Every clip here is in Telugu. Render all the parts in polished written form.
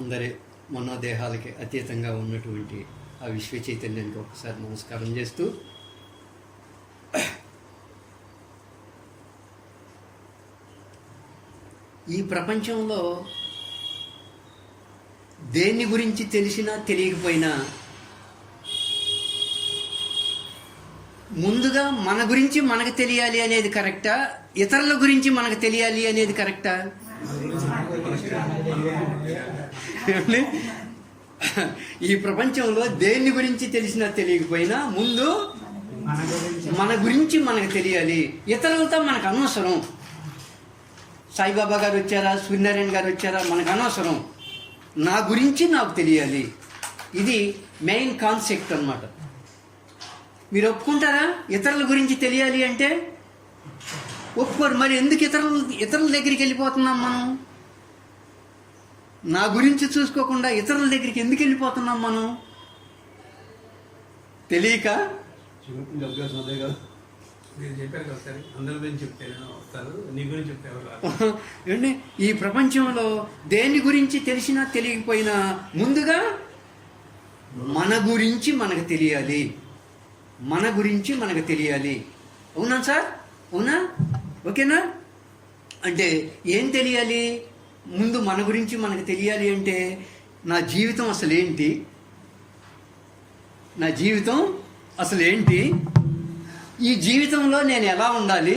అందరి మనోదేహాలకి అతీతంగా ఉన్నటువంటి ఆ విశ్వ చైతన్యానికి ఒకసారి నమస్కారం చేస్తూ, ఈ ప్రపంచంలో దేని గురించి తెలిసినా తెలియకపోయినా ముందుగా మన గురించి మనకు తెలియాలి అనేది కరెక్టా, ఇతరుల గురించి మనకు తెలియాలి అనేది కరెక్టా? ఈ ప్రపంచంలో దేని గురించి తెలిసినా తెలియకపోయినా ముందు మన గురించి మనకు తెలియాలి. ఇతరులతో మనకు అనవసరం. సాయిబాబా గారు వచ్చారా, సూర్యనారాయణ గారు వచ్చారా, మనకు అనవసరం. నా గురించి నాకు తెలియాలి. ఇది మెయిన్ కాన్సెప్ట్ అన్నమాట. మీరు ఒప్పుకుంటారా? ఇతరుల గురించి తెలియాలి అంటే ఒప్పుకోరు. మరి ఎందుకు ఇతరుల దగ్గరికి వెళ్ళిపోతున్నాం మనం? నా గురించి చూసుకోకుండా ఇతరుల దగ్గరికి ఎందుకు వెళ్ళిపోతున్నాం మనం? తెలియక. ఏంటి ఈ ప్రపంచంలో దేని గురించి తెలిసినా తెలియకపోయినా ముందుగా మన గురించి మనకు తెలియాలి. మన గురించి మనకు తెలియాలి. అవునా సార్? అవునా? ఓకేనా? అంటే ఏం తెలియాలి? ముందు మన గురించి మనకు తెలియాలి అంటే నా జీవితం అసలు ఏంటి, నా జీవితం అసలు ఏంటి, ఈ జీవితంలో నేను ఎలా ఉండాలి.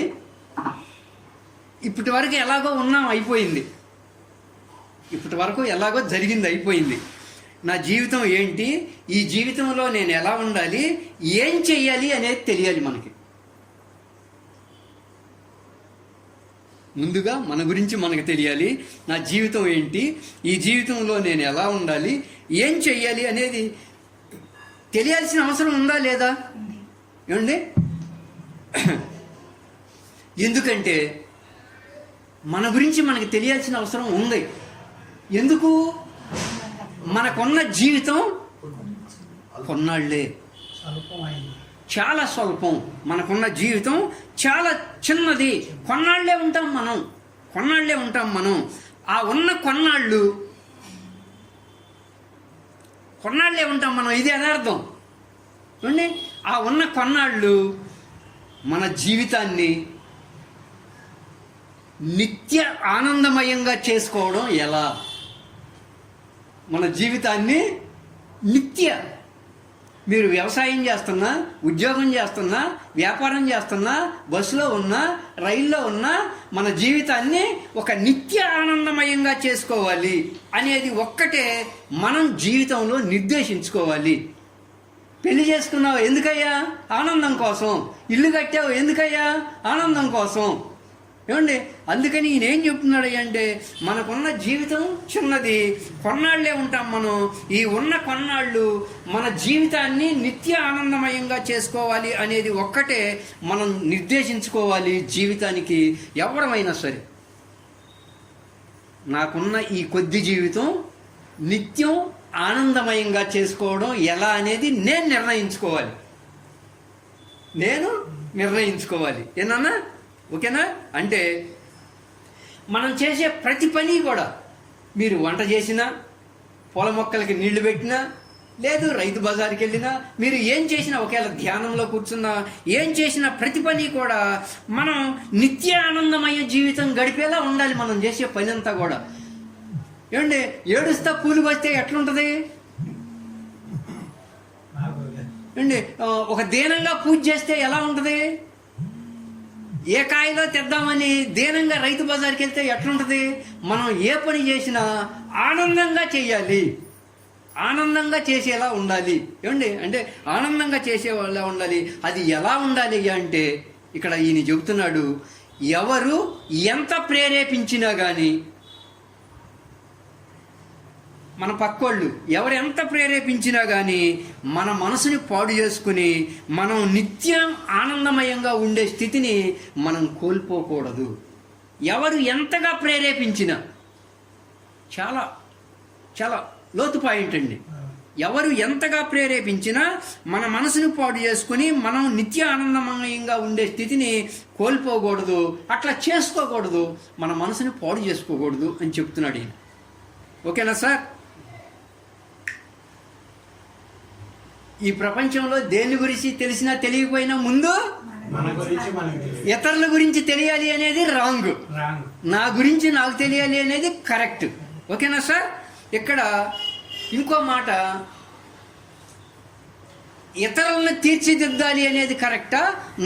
ఇప్పటి వరకు ఎలాగో ఉన్నాం, అయిపోయింది. ఇప్పటి వరకు ఎలాగో జరిగింది, అయిపోయింది. నా జీవితం ఏంటి, ఈ జీవితంలో నేను ఎలా ఉండాలి, ఏం చెయ్యాలి అనేది తెలియాలి మనకి. ముందుగా మన గురించి మనకు తెలియాలి. నా జీవితం ఏంటి, ఈ జీవితంలో నేను ఎలా ఉండాలి, ఏం చెయ్యాలి అనేది తెలియాల్సిన అవసరం ఉందా లేదా? ఏమండి? ఎందుకంటే మన గురించి మనకు తెలియాల్సిన అవసరం ఉంది. ఎందుకు? మనకున్న జీవితం కొన్నాళ్లే, చాలా స్వల్పం. మనకున్న జీవితం చాలా చిన్నది. కొన్నాళ్లే ఉంటాం మనం. ఆ ఉన్న కొన్నాళ్లే ఉంటాం మనం. ఇది యథార్థం. చూడండి, ఆ ఉన్న కొన్నాళ్ళు మన జీవితాన్ని నిత్య ఆనందమయంగా చేసుకోవడం ఎలా? మన జీవితాన్ని మీరు వ్యవసాయం చేస్తున్నా, ఉద్యోగం చేస్తున్నా, వ్యాపారం చేస్తున్నా, బస్సులో ఉన్నా, రైల్లో ఉన్నా మన జీవితాన్ని ఒక నిత్య ఆనందమయంగా చేసుకోవాలి అనేది ఒక్కటే మనం జీవితంలో నిర్దేశించుకోవాలి. పెళ్లి చేసుకున్నావు ఎందుకయ్యా? ఆనందం కోసం. ఇల్లు కట్టావు ఎందుకయ్యా? ఆనందం కోసం. ఏమండి? అందుకని ఈయన ఏం చెప్తున్నాడు అంటే మనకున్న జీవితం చిన్నది, కొన్నాళ్లే ఉంటాం మనం. ఈ ఉన్న కొన్నాళ్ళు మన జీవితాన్ని నిత్య ఆనందమయంగా చేసుకోవాలి అనేది ఒక్కటే మనం నిర్దేశించుకోవాలి జీవితానికి. ఎవరమైనా సరే నాకున్న ఈ కొద్ది జీవితం నిత్యం ఆనందమయంగా చేసుకోవడం ఎలా అనేది నేను నిర్ణయించుకోవాలి. ఏనన్నా? ఓకేనా? అంటే మనం చేసే ప్రతి పని కూడా, మీరు వంట చేసినా, పొల మొక్కలకి నీళ్లు పెట్టినా, లేదు రైతు బజార్కి వెళ్ళినా, మీరు ఏం చేసినా, ఒకవేళ ధ్యానంలో కూర్చున్నా, ఏం చేసినా ప్రతి పని కూడా మనం నిత్య ఆనందమయ జీవితం గడిపేలా ఉండాలి. మనం చేసే పని అంతా కూడా. ఏమండి? ఏడుస్తా పూలు వస్తే ఎట్లుంటుంది? ఏమండి? ఒక దీనంగా పూజ చేస్తే ఎలా ఉంటుంది? ఏ కాయలో తెద్దామని దీనంగా రైతు బజార్కి వెళ్తే ఎట్లుంటుంది? మనం ఏ పని చేసినా ఆనందంగా చేయాలి, ఆనందంగా చేసేలా ఉండాలి. ఏమండి? అంటే ఆనందంగా చేసేలా ఉండాలి. అది ఎలా ఉండాలి అంటే ఇక్కడ ఈయన చెబుతున్నాడు, ఎవరు ఎంత ప్రేరేపించినా కానీ, మన పక్కోళ్ళు ఎవరు ఎంత ప్రేరేపించినా కానీ మన మనసుని పాడు చేసుకుని మనం నిత్యం ఆనందమయంగా ఉండే స్థితిని మనం కోల్పోకూడదు. ఎవరు ఎంతగా ప్రేరేపించినా, చాలా చాలా లోతు పాయింట్ అండి. ఎవరు ఎంతగా ప్రేరేపించినా మన మనసుని పాడు చేసుకుని మనం నిత్య ఆనందమయంగా ఉండే స్థితిని కోల్పోకూడదు. అట్లా చేసుకోకూడదు, మన మనసుని పాడు చేసుకోకూడదు అని చెప్తున్నాడు ఈయన. ఓకేనా సార్? ఈ ప్రపంచంలో దేని గురించి తెలిసినా తెలియకపోయినా ముందు మన గురించి మనకు తెలియదు. ఇతరుల గురించి తెలియాలి అనేది రాంగ్. నా గురించి నాకు తెలియాలి అనేది కరెక్ట్. ఓకేనా సార్? ఇక్కడ ఇంకో మాట, ఇతరులను తీర్చిదిద్దాలి అనేది కరెక్టా,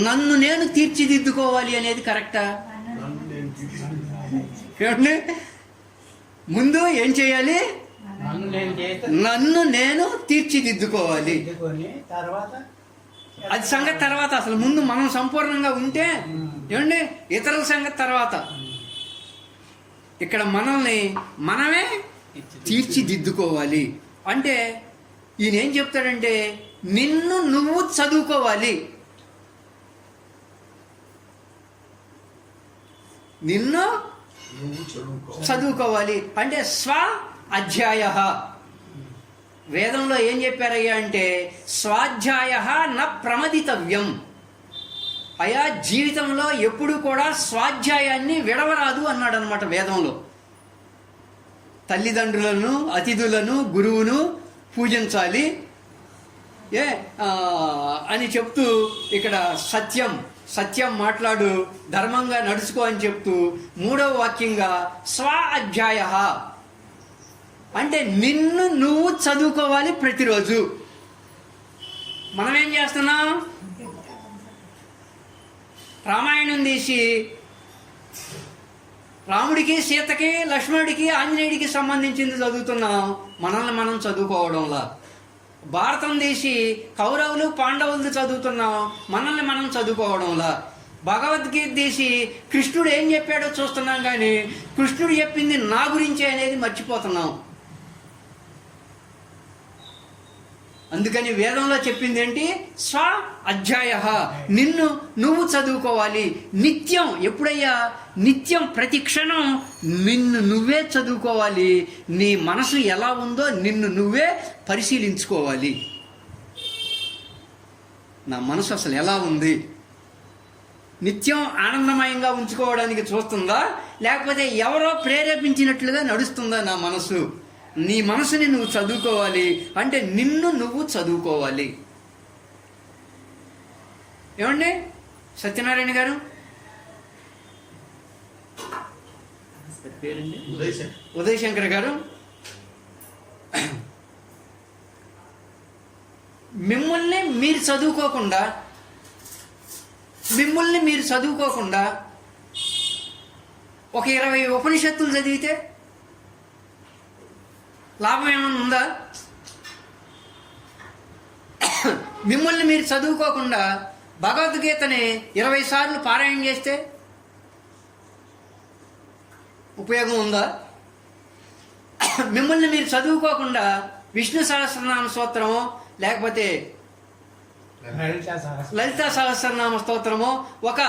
నన్ను నేను తీర్చిదిద్దుకోవాలి అనేది కరెక్టా? నన్ను నేను తీర్చిదిద్దుకోవాలి. ఏమండి? ముందు ఏం చేయాలి? నన్ను నేను తీర్చిదిద్దుకోవాలి. తర్వాత అది సంగతి తర్వాత. అసలు ముందు మనం సంపూర్ణంగా ఉంటే ఏమండి, ఇతరుల సంగతి తర్వాత. ఇక్కడ మనల్ని మనమే తీర్చిదిద్దుకోవాలి. అంటే ఈయన ఏం చెప్తాడంటే, నిన్ను నువ్వు చదువుకోవాలి. నిన్ను చదువుకోవాలి అంటే స్వ అధ్యాయ. వేదంలో ఏం చెప్పారయ్యా అంటే, స్వాధ్యాయ న ప్రమదితవ్యం. అయా జీవితంలో ఎప్పుడు కూడా స్వాధ్యాయాన్ని విడవరాదు అన్నాడు అనమాట వేదంలో. తల్లిదండ్రులను, అతిథులను, గురువును పూజించాలి అని చెప్తూ ఇక్కడ సత్యం మాట్లాడు, ధర్మంగా నడుచుకో అని చెప్తూ 3వ వాక్యంగా స్వ అధ్యాయ అంటే నిన్ను నువ్వు చదువుకోవాలి ప్రతిరోజు. మనం ఏం చేస్తున్నాం? రామాయణం తీసి రాముడికి, సీతకి, లక్ష్మణుడికి, ఆంజనేయుడికి సంబంధించింది చదువుతున్నాం, మనల్ని మనం చదువుకోవడంలా. భారతం తీసి కౌరవులు, పాండవులు చదువుతున్నాం, మనల్ని మనం చదువుకోవడంలా. భగవద్గీత తీసి కృష్ణుడు ఏం చెప్పాడో చూస్తున్నాం, కానీ కృష్ణుడు చెప్పింది నా గురించే అనేది మర్చిపోతున్నాం. అందుకని వేదంలో చెప్పింది ఏంటి? స్వ అధ్యాయ, నిన్ను నువ్వు చదువుకోవాలి నిత్యం. ఎప్పుడయ్యా? నిత్యం, ప్రతి క్షణం నిన్ను నువ్వే చదువుకోవాలి. నీ మనసు ఎలా ఉందో నిన్ను నువ్వే పరిశీలించుకోవాలి. నా మనసు అసలు ఎలా ఉంది? నిత్యం ఆనందమయంగా ఉంచుకోవడానికి చూస్తుందా, లేకపోతే ఎవరో ప్రేరేపించినట్లుగా నడుస్తుందా నా మనసు? నీ మనసుని నువ్వు చదువుకోవాలి అంటే నిన్ను నువ్వు చదువుకోవాలి. ఏమండి సత్యనారాయణ గారు? పేరండి ఉదయ్ శంకర్ గారు. మిమ్మల్ని మీరు చదువుకోకుండా ఒక 20 ఉపనిషత్తులు చదివితే లాభం ఏమైనా ఉందా? మిమ్మల్ని మీరు చదువుకోకుండా భగవద్గీతని 20 సార్లు పారాయణ చేస్తే ఉపయోగం ఉందా? మిమ్మల్ని మీరు చదువుకోకుండా విష్ణు సహస్రనామ స్తోత్రమో లేకపోతే లలితా సహస్రనామ స్తోత్రమో ఒక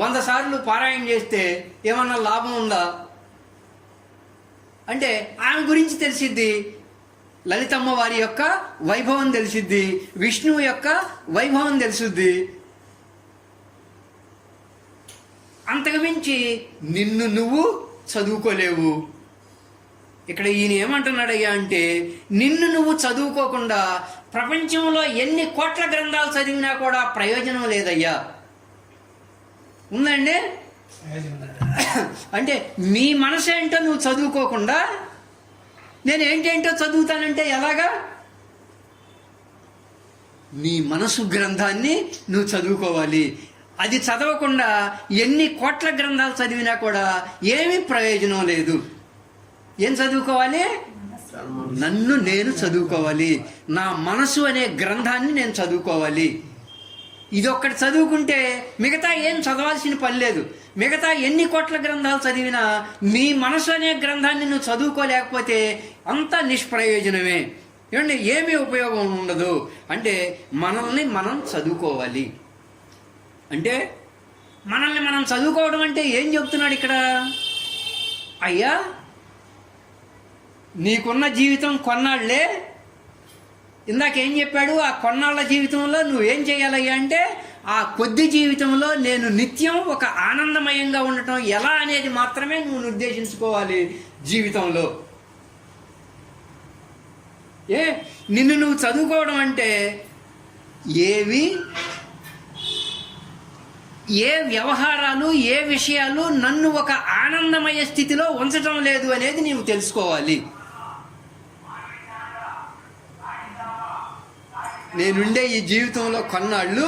100 సార్లు పారాయణ చేస్తే ఏమన్నా లాభం ఉందా? అంటే ఆమె గురించి తెలిసిద్ది, లలితమ్మ వారి యొక్క వైభవం తెలిసిద్ది, విష్ణువు యొక్క వైభవం తెలుసుద్ది. అంతకు మించి నిన్ను నువ్వు చదువుకోలేవు. ఇక్కడ ఈయన ఏమంటున్నాడయ్యా అంటే, నిన్ను నువ్వు చదువుకోకుండా ప్రపంచంలో ఎన్ని కోట్ల గ్రంథాలు చదివినా కూడా ప్రయోజనం లేదయ్యా. ఉందండి? అంటే నీ మనసు ఏంటో నువ్వు చదువుకోకుండా నేను ఏంటేంటో చదువుతానంటే ఎలాగా? నీ మనసు గ్రంథాన్ని నువ్వు చదువుకోవాలి. అది చదవకుండా ఎన్ని కోట్ల గ్రంథాలు చదివినా కూడా ఏమీ ప్రయోజనం లేదు. ఏం చదువుకోవాలి? నన్ను నేను చదువుకోవాలి. నా మనసు అనే గ్రంథాన్ని నేను చదువుకోవాలి. ఇదొక్కటి చదువుకుంటే మిగతా ఏం చదవాల్సిన పని లేదు. మిగతా ఎన్ని కోట్ల గ్రంథాలు చదివినా నీ మనసు అనే గ్రంథాన్ని నువ్వు చదువుకోలేకపోతే అంతా నిష్ప్రయోజనమే. ఏమంటే ఏమీ ఉపయోగం ఉండదు. అంటే మనల్ని మనం చదువుకోవాలి. అంటే మనల్ని మనం చదువుకోవడం అంటే ఏం చెప్తున్నాడు ఇక్కడ? అయ్యా నీకున్న జీవితం కొన్నాళ్లే. ఇందాకేం చెప్పాడు? ఆ కొన్నాళ్ళ జీవితంలో నువ్వేం చేయాలయ్యా అంటే, ఆ కొద్ది జీవితంలో నేను నిత్యం ఒక ఆనందమయంగా ఉండటం ఎలా అనేది మాత్రమే నువ్వు నిర్దేశించుకోవాలి జీవితంలో. నిన్ను నువ్వు చదువుకోవడం అంటే ఏ వ్యవహారాలు, ఏ విషయాలు నన్ను ఒక ఆనందమయ స్థితిలో ఉంచటం లేదు అనేది నీవు తెలుసుకోవాలి. నేనుండే ఈ జీవితంలో కొన్నాళ్ళు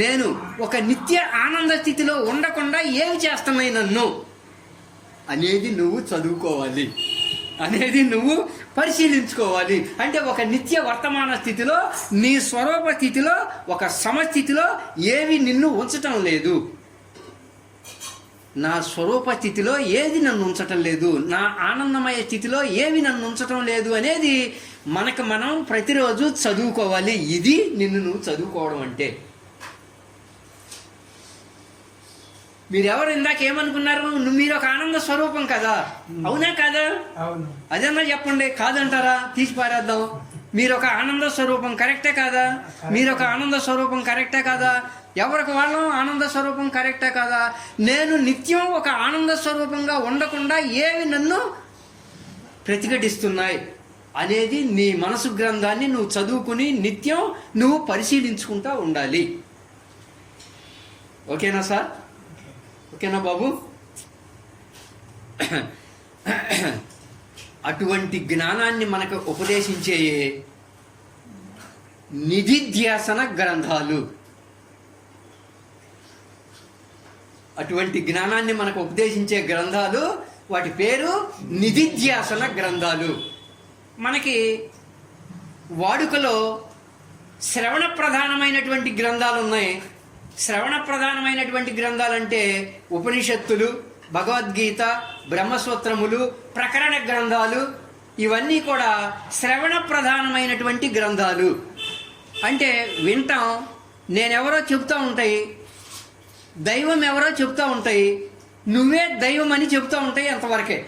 నేను ఒక నిత్య ఆనంద స్థితిలో ఉండకుండా ఏమి చేస్తున్నాయి నన్ను అనేది నువ్వు చదువుకోవాలి, అనేది నువ్వు పరిశీలించుకోవాలి. అంటే ఒక నిత్య వర్తమాన స్థితిలో, నీ స్వరూప స్థితిలో, ఒక సమస్థితిలో ఏవి నిన్ను ఉంచటం లేదు. నా స్వరూప స్థితిలో ఏది నన్ను ఉంచటం లేదు, నా ఆనందమయ స్థితిలో ఏవి నన్ను ఉంచటం లేదు అనేది మనకు మనం ప్రతిరోజు చదువుకోవాలి. ఇది నిన్ను నువ్వు చదువుకోవడం అంటే. మీరెవరు ఇందాక ఏమనుకున్నారు? మీరు ఒక ఆనంద స్వరూపం కదా, అవునా కాదా? అదన్నా చెప్పండి. కాదంటారా? తీసి పారేద్దాం. మీరు ఒక ఆనంద స్వరూపం కరెక్టే కాదా? మీరు ఒక ఆనంద స్వరూపం కరెక్టే కాదా? ఎవరికి వాళ్ళం ఆనంద స్వరూపం కరెక్టే కాదా? నేను నిత్యం ఒక ఆనంద స్వరూపంగా ఉండకుండా ఏవి నన్ను ప్రతిఘటిస్తున్నాయి అనేది నీ మనసు గ్రంథాన్ని నువ్వు చదువుకుని నిత్యం నువ్వు పరిశీలించుకుంటా ఉండాలి. ఓకేనా సార్? ఓకేనా బాబు? అటువంటి జ్ఞానాన్ని మనకు ఉపదేశించే నిధిధ్యాసన గ్రంథాలు, అటువంటి జ్ఞానాన్ని మనకు ఉపదేశించే గ్రంథాలు, వాటి పేరు నిధిధ్యాసన గ్రంథాలు. మనకి వాడుకలో శ్రవణ ప్రధానమైనటువంటి గ్రంథాలు ఉన్నాయి. శ్రవణ ప్రధానమైనటువంటి గ్రంథాలంటే ఉపనిషత్తులు, భగవద్గీత, బ్రహ్మసూత్రములు, ప్రకరణ గ్రంథాలు, ఇవన్నీ కూడా శ్రవణ ప్రధానమైనటువంటి గ్రంథాలు. అంటే వింటాం, నేనెవరో చెప్తూ ఉంటాయి, దైవం ఎవరో చెప్తూ ఉంటాయి, నువ్వే దైవం అని చెప్తూ ఉంటాయి. అంతవరకే.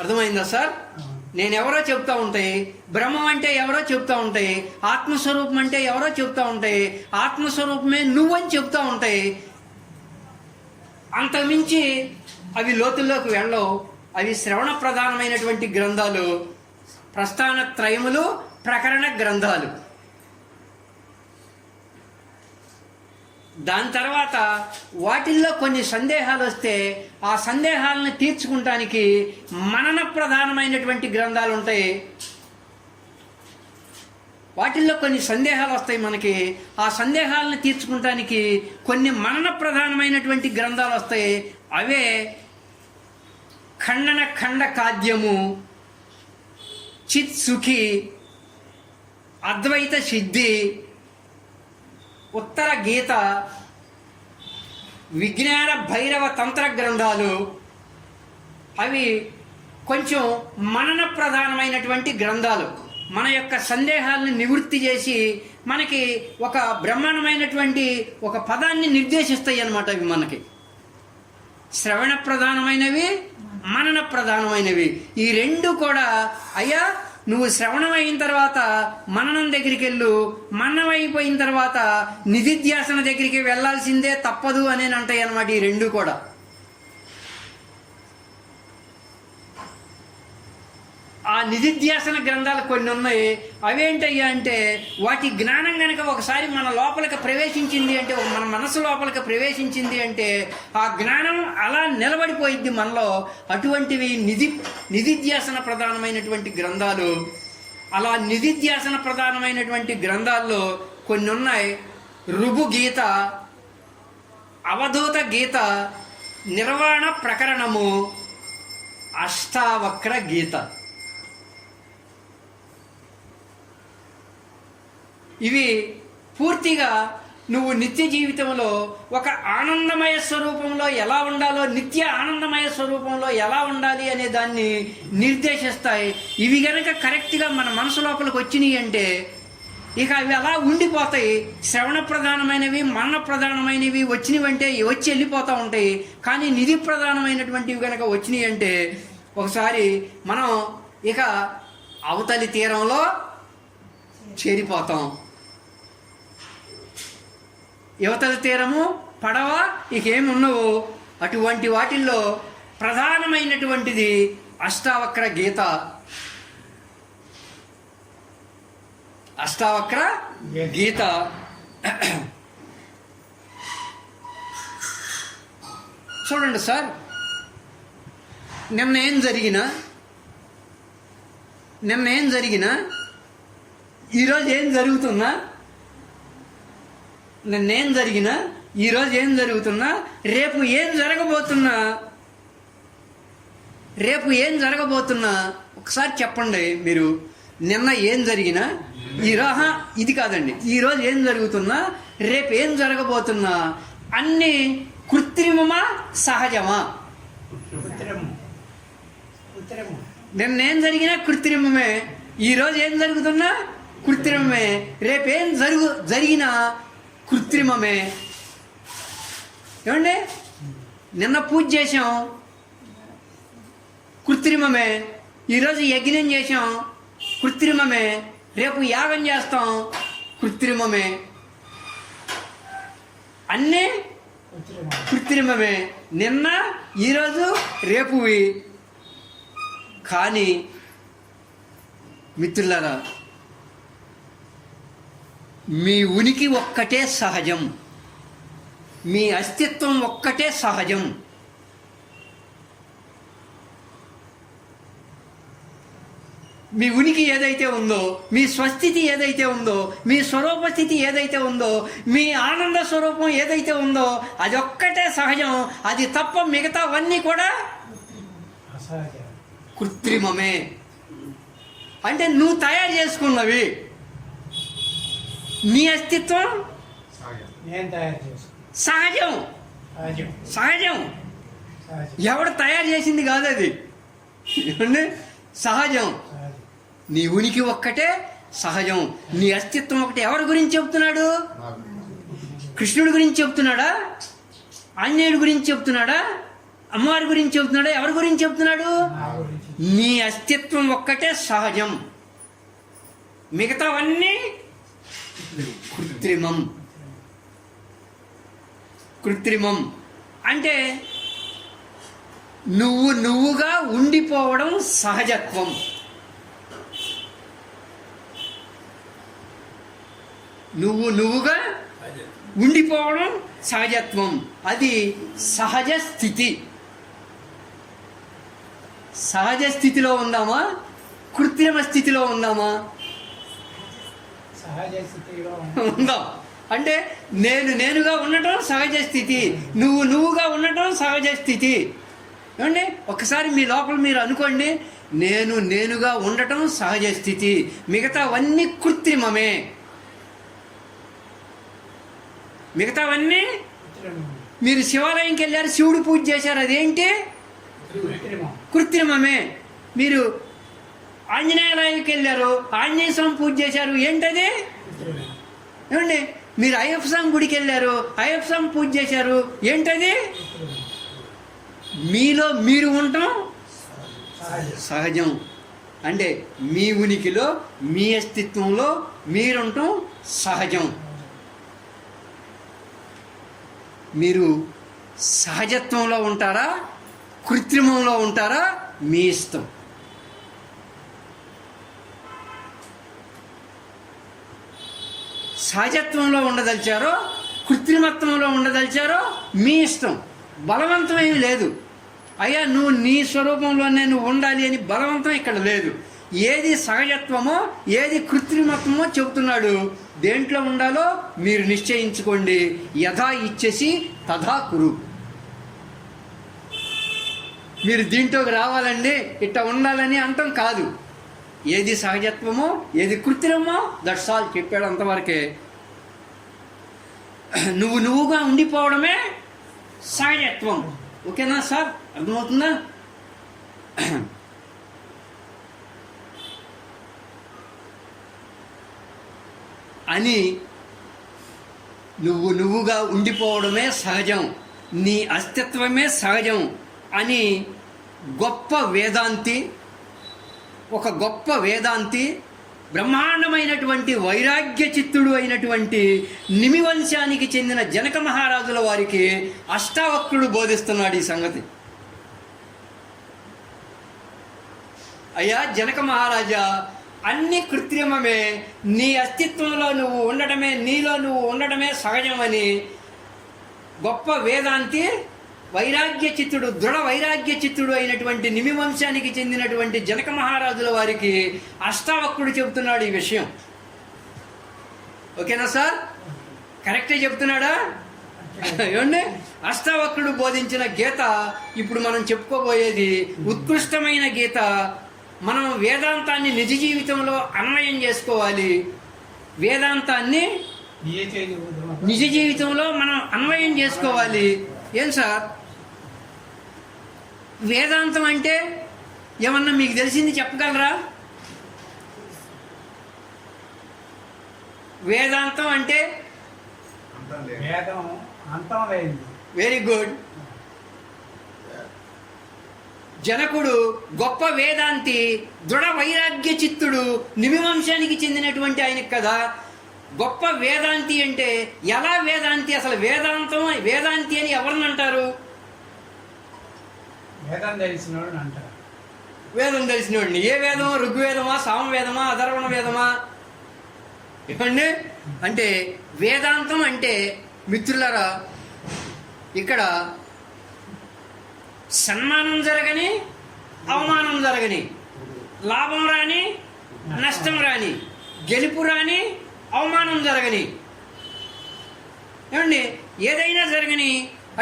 అర్థమైందా సార్? నేనెవరో చెప్తూ ఉంటాయి, బ్రహ్మం అంటే ఎవరో చెప్తూ ఉంటాయి, ఆత్మస్వరూపం అంటే ఎవరో చెప్తూ ఉంటాయి, ఆత్మస్వరూపమే నువ్వని చెప్తూ ఉంటాయి. అంతకుమించి అవి లోతుల్లోకి వెళ్ళవు. అవి శ్రవణ ప్రధానమైనటువంటి గ్రంథాలు, ప్రస్థాన త్రయములు, ప్రకరణ గ్రంథాలు. దాని తర్వాత వాటిల్లో కొన్ని సందేహాలు వస్తే ఆ సందేహాలను తీర్చుకుంటానికి మనన ప్రధానమైనటువంటి గ్రంథాలు ఉంటాయి. వాటిల్లో కొన్ని సందేహాలు వస్తాయి మనకి, ఆ సందేహాలను తీర్చుకుంటానికి కొన్ని మనన ప్రధానమైనటువంటి గ్రంథాలు వస్తాయి. అవే ఖండన ఖండ కాద్యము, చిత్ సుఖి, అద్వైత సిద్ధి, ఉత్తర గీత, విజ్ఞాన భైరవ తంత్ర గ్రంథాలు. అవి కొంచెం మనన ప్రధానమైనటువంటి గ్రంథాలు. మన యొక్క సందేహాలను నివృత్తి చేసి మనకి ఒక బ్రహ్మాండమైనటువంటి ఒక పదాన్ని నిర్దేశిస్తాయి అన్నమాట. అవి మనకి శ్రవణ ప్రధానమైనవి, మనన ప్రధానమైనవి. ఈ రెండు కూడా అయ్యా నువ్వు శ్రవణం అయిన తర్వాత మననం దగ్గరికి వెళ్ళు, మననం అయిపోయిన తర్వాత నిధిధ్యాసన దగ్గరికి వెళ్ళాల్సిందే, తప్పదు అని అంటాయి అన్నమాట. ఈ రెండు కూడా ఆ నిధిధ్యాసన గ్రంథాలు కొన్ని ఉన్నాయి. అవేంటయ్యా అంటే వాటి జ్ఞానం కనుక ఒకసారి మన లోపలికి ప్రవేశించింది అంటే, మన మనసు లోపలికి ప్రవేశించింది అంటే ఆ జ్ఞానం అలా నిలబడిపోయింది మనలో. అటువంటివి నిధిధ్యాసన ప్రధానమైనటువంటి గ్రంథాలు. అలా నిధిధ్యాసన ప్రధానమైనటువంటి గ్రంథాల్లో కొన్ని ఉన్నాయి. రుభు గీత, అవధూత గీత, నిర్వాణ ప్రకరణము, అష్టావక్ర గీత. ఇవి పూర్తిగా నువ్వు నిత్య జీవితంలో ఒక ఆనందమయ స్వరూపంలో ఎలా ఉండాలో, నిత్య ఆనందమయ స్వరూపంలో ఎలా ఉండాలి అనే దాన్ని నిర్దేశిస్తాయి. ఇవి కనుక కరెక్ట్గా మన మనసు లోపలికి వచ్చినాయి అంటే ఇక అవి అలా ఉండిపోతాయి. శ్రవణ ప్రధానమైనవి, మనన ప్రధానమైనవి వచ్చినవంటే వచ్చి వెళ్ళిపోతూ ఉంటాయి. కానీ నిధి ప్రధానమైనటువంటివి కనుక వచ్చినాయి అంటే ఒకసారి మనం ఇక అవతలి తీరంలో చేరిపోతాం. యువతల తీరము, పడవ, ఇకేమి ఉండవు. అటువంటి వాటిల్లో ప్రధానమైనటువంటిది అష్టావక్ర గీత. అష్టావక్ర గీత. చూడండి సార్, నిన్న ఏం జరిగినా ఈరోజు ఏం జరుగుతున్నా, నిన్నేం జరిగినా ఈరోజు ఏం జరుగుతున్నా, రేపు ఏం జరగబోతున్నా ఒకసారి చెప్పండి మీరు. నిన్న ఏం జరిగినా ఇది కాదండి, ఈరోజు ఏం జరుగుతున్నా, రేపు ఏం జరగబోతున్నా అన్నీ కృత్రిమమా సహజమా? నిన్నేం జరిగినా కృత్రిమమే, ఈరోజు ఏం జరుగుతున్నా కృత్రిమమే, రేపేం జరిగినా కృత్రిమమే. ఏమండి, నిన్న పూజ చేసాం కృత్రిమమే, ఈరోజు యజ్ఞం చేసాం కృత్రిమమే, రేపు యాగం చేస్తాం కృత్రిమమే. అన్నీ కృత్రిమమే, నిన్న ఈరోజు రేపువి. కానీ మిత్రులారా, మీ ఉనికి ఒక్కటే సహజం, మీ అస్తిత్వం ఒక్కటే సహజం. మీ ఉనికి ఏదైతే ఉందో, మీ స్వస్థితి ఏదైతే ఉందో, మీ స్వరూపస్థితి ఏదైతే ఉందో, మీ ఆనంద స్వరూపం ఏదైతే ఉందో అది ఒక్కటే సహజం. అది తప్ప మిగతావన్నీ కూడా కృత్రిమమే. అంటే నువ్వు తయారు చేసుకున్నవి. నీ అస్తిత్వం సహజం. ఎవడు తయారు చేసింది కాదు అది, సహజం. నీ ఉనికి ఒక్కటే సహజం, నీ అస్తిత్వం ఒకటే. ఎవరి గురించి చెప్తున్నాడు? కృష్ణుడి గురించి చెప్తున్నాడా? ఆంజనేయుడి గురించి చెప్తున్నాడా? అమ్మవారి గురించి చెప్తున్నాడా? ఎవరి గురించి చెప్తున్నాడు? నీ అస్తిత్వం ఒక్కటే సహజం, మిగతావన్నీ కృత్రిమం. అంటే నువ్వుగా ఉండిపోవడం సహజత్వం. నువ్వుగా ఉండిపోవడం సహజత్వం. అది సహజ స్థితి. సహజ స్థితిలో ఉందామా, కృత్రిమ స్థితిలో ఉందామా? ఉందాం. అంటే నేనుగా ఉండటం సహజ స్థితి, నువ్వుగా ఉండటం సహజ స్థితి. ఏమండి, ఒకసారి మీ లోపల మీరు అనుకోండి, నేనుగా ఉండటం సహజ స్థితి, మిగతావన్నీ కృత్రిమమే. మిగతావన్నీ మీరు శివాలయంకి వెళ్ళారు, శివుడు పూజ చేశారు, అదేంటి? కృత్రిమమే. మీరు ఆంజనేయాలయానికి వెళ్ళారు, ఆంజనేయ స్వామి పూజ చేశారు, ఏంటది? ఏమండి, మీరు అయ్యప్ప స్వామి గుడికి వెళ్ళారు, అయ్యప్ప స్వామి పూజ చేశారు, ఏంటది? మీలో మీరు ఉండటం సహజం. అంటే మీ ఉనికిలో, మీ అస్తిత్వంలో మీరుండటం సహజం. మీరు సహజత్వంలో ఉంటారా, కృత్రిమంలో ఉంటారా, మీ ఇష్టం. సహజత్వంలో ఉండదలిచారో, కృత్రిమత్వంలో ఉండదలిచారో మీ ఇష్టం. బలవంతం ఏమీ లేదు. అయ్యా నువ్వు నీ స్వరూపంలోనే నువ్వు ఉండాలి అని బలవంతం ఇక్కడ లేదు. ఏది సహజత్వమో, ఏది కృత్రిమత్వమో చెబుతున్నాడు. దేంట్లో ఉండాలో మీరు నిశ్చయించుకోండి. యథా ఇచ్చేసి తథా కురు. మీరు దీంట్లోకి రావాలండి, ఇట్లా ఉండాలని అంతం కాదు. ఏది సహజత్వమో, ఏది కృత్రిమమో, దట్స్ ఆల్ చెప్పాడు, అంతవరకే. నువ్వుగా ఉండిపోవడమే సహజత్వం. ఓకేనా సార్? అర్థమవుతుందా? అని నువ్వుగా ఉండిపోవడమే సహజం, నీ అస్తిత్వమే సహజం అని ఒక గొప్ప వేదాంతి బ్రహ్మాండమైనటువంటి వైరాగ్య చిత్తుడు అయినటువంటి నిమివంశానికి చెందిన జనక మహారాజుల వారికి అష్టావక్రుడు బోధిస్తున్నాడు ఈ సంగతి. అయ్యా జనక మహారాజా, అన్ని కృత్రిమమే, నీ అస్తిత్వంలో నువ్వు ఉండటమే, నీలో నువ్వు ఉండటమే సహజమని గొప్ప వేదాంతి వైరాగ్య చిత్తుడు, దృఢ వైరాగ్య చిత్తుడు అయినటువంటి నిమి వంశానికి చెందినటువంటి జనక మహారాజుల వారికి అష్టావక్రుడు చెబుతున్నాడు ఈ విషయం. ఓకేనా సార్? కరెక్టే చెప్తున్నాడా? ఏమండి, అష్టావక్రుడు బోధించిన గీత ఇప్పుడు మనం చెప్పుకోబోయేది ఉత్కృష్టమైన గీత. మనం వేదాంతాన్ని నిజ జీవితంలో అన్వయం చేసుకోవాలి. వేదాంతాన్ని నిజ జీవితంలో మనం అన్వయం చేసుకోవాలి. ఏం సార్ వేదాంతం అంటే? ఏమన్నా మీకు తెలిసింది చెప్పగలరా? వేదాంతం అంటే వెరీ గుడ్. జనకుడు గొప్ప వేదాంతి, దృఢ వైరాగ్య చిత్తుడు, నిమివంశానికి చెందినటువంటి ఆయనకి కదా గొప్ప వేదాంతి అంటే. ఎలా వేదాంతి? అసలు వేదాంతం వేదాంతి అని ఎవరిని అంటారు? వేదం తెలిసినోడు అంటారు. వేదం తెలిసినోడిని. ఏ వేదమా? ఋగ్వేదమా, సామవేదమా, అధర్వణ వేదమా? ఏమండి అంటే వేదాంతం అంటే మిత్రులారా, ఇక్కడ సన్మానం జరగని, అవమానం జరగని, లాభం రాని, నష్టం రాని, గెలుపు రాని, అవమానం జరగని, ఏమండి ఏదైనా జరగని,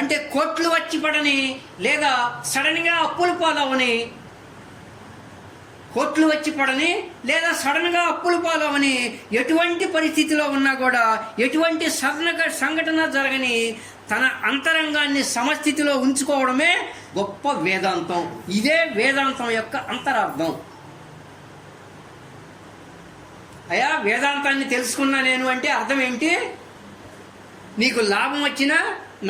అంటే కోట్లు వచ్చి పడని, లేదా సడన్గా అప్పులు పాలవని, కోట్లు వచ్చి పడని లేదా సడన్గా అప్పులు పాలవని, ఎటువంటి పరిస్థితిలో ఉన్నా కూడా ఎటువంటి సంఘటన జరగని తన అంతరంగాన్ని సమస్థితిలో ఉంచుకోవడమే గొప్ప వేదాంతం. ఇదే వేదాంతం యొక్క అంతరార్థం. అయ్యా వేదాంతాన్ని తెలుసుకున్నా నేను అంటే అర్థం ఏంటి? నీకు లాభం వచ్చినా,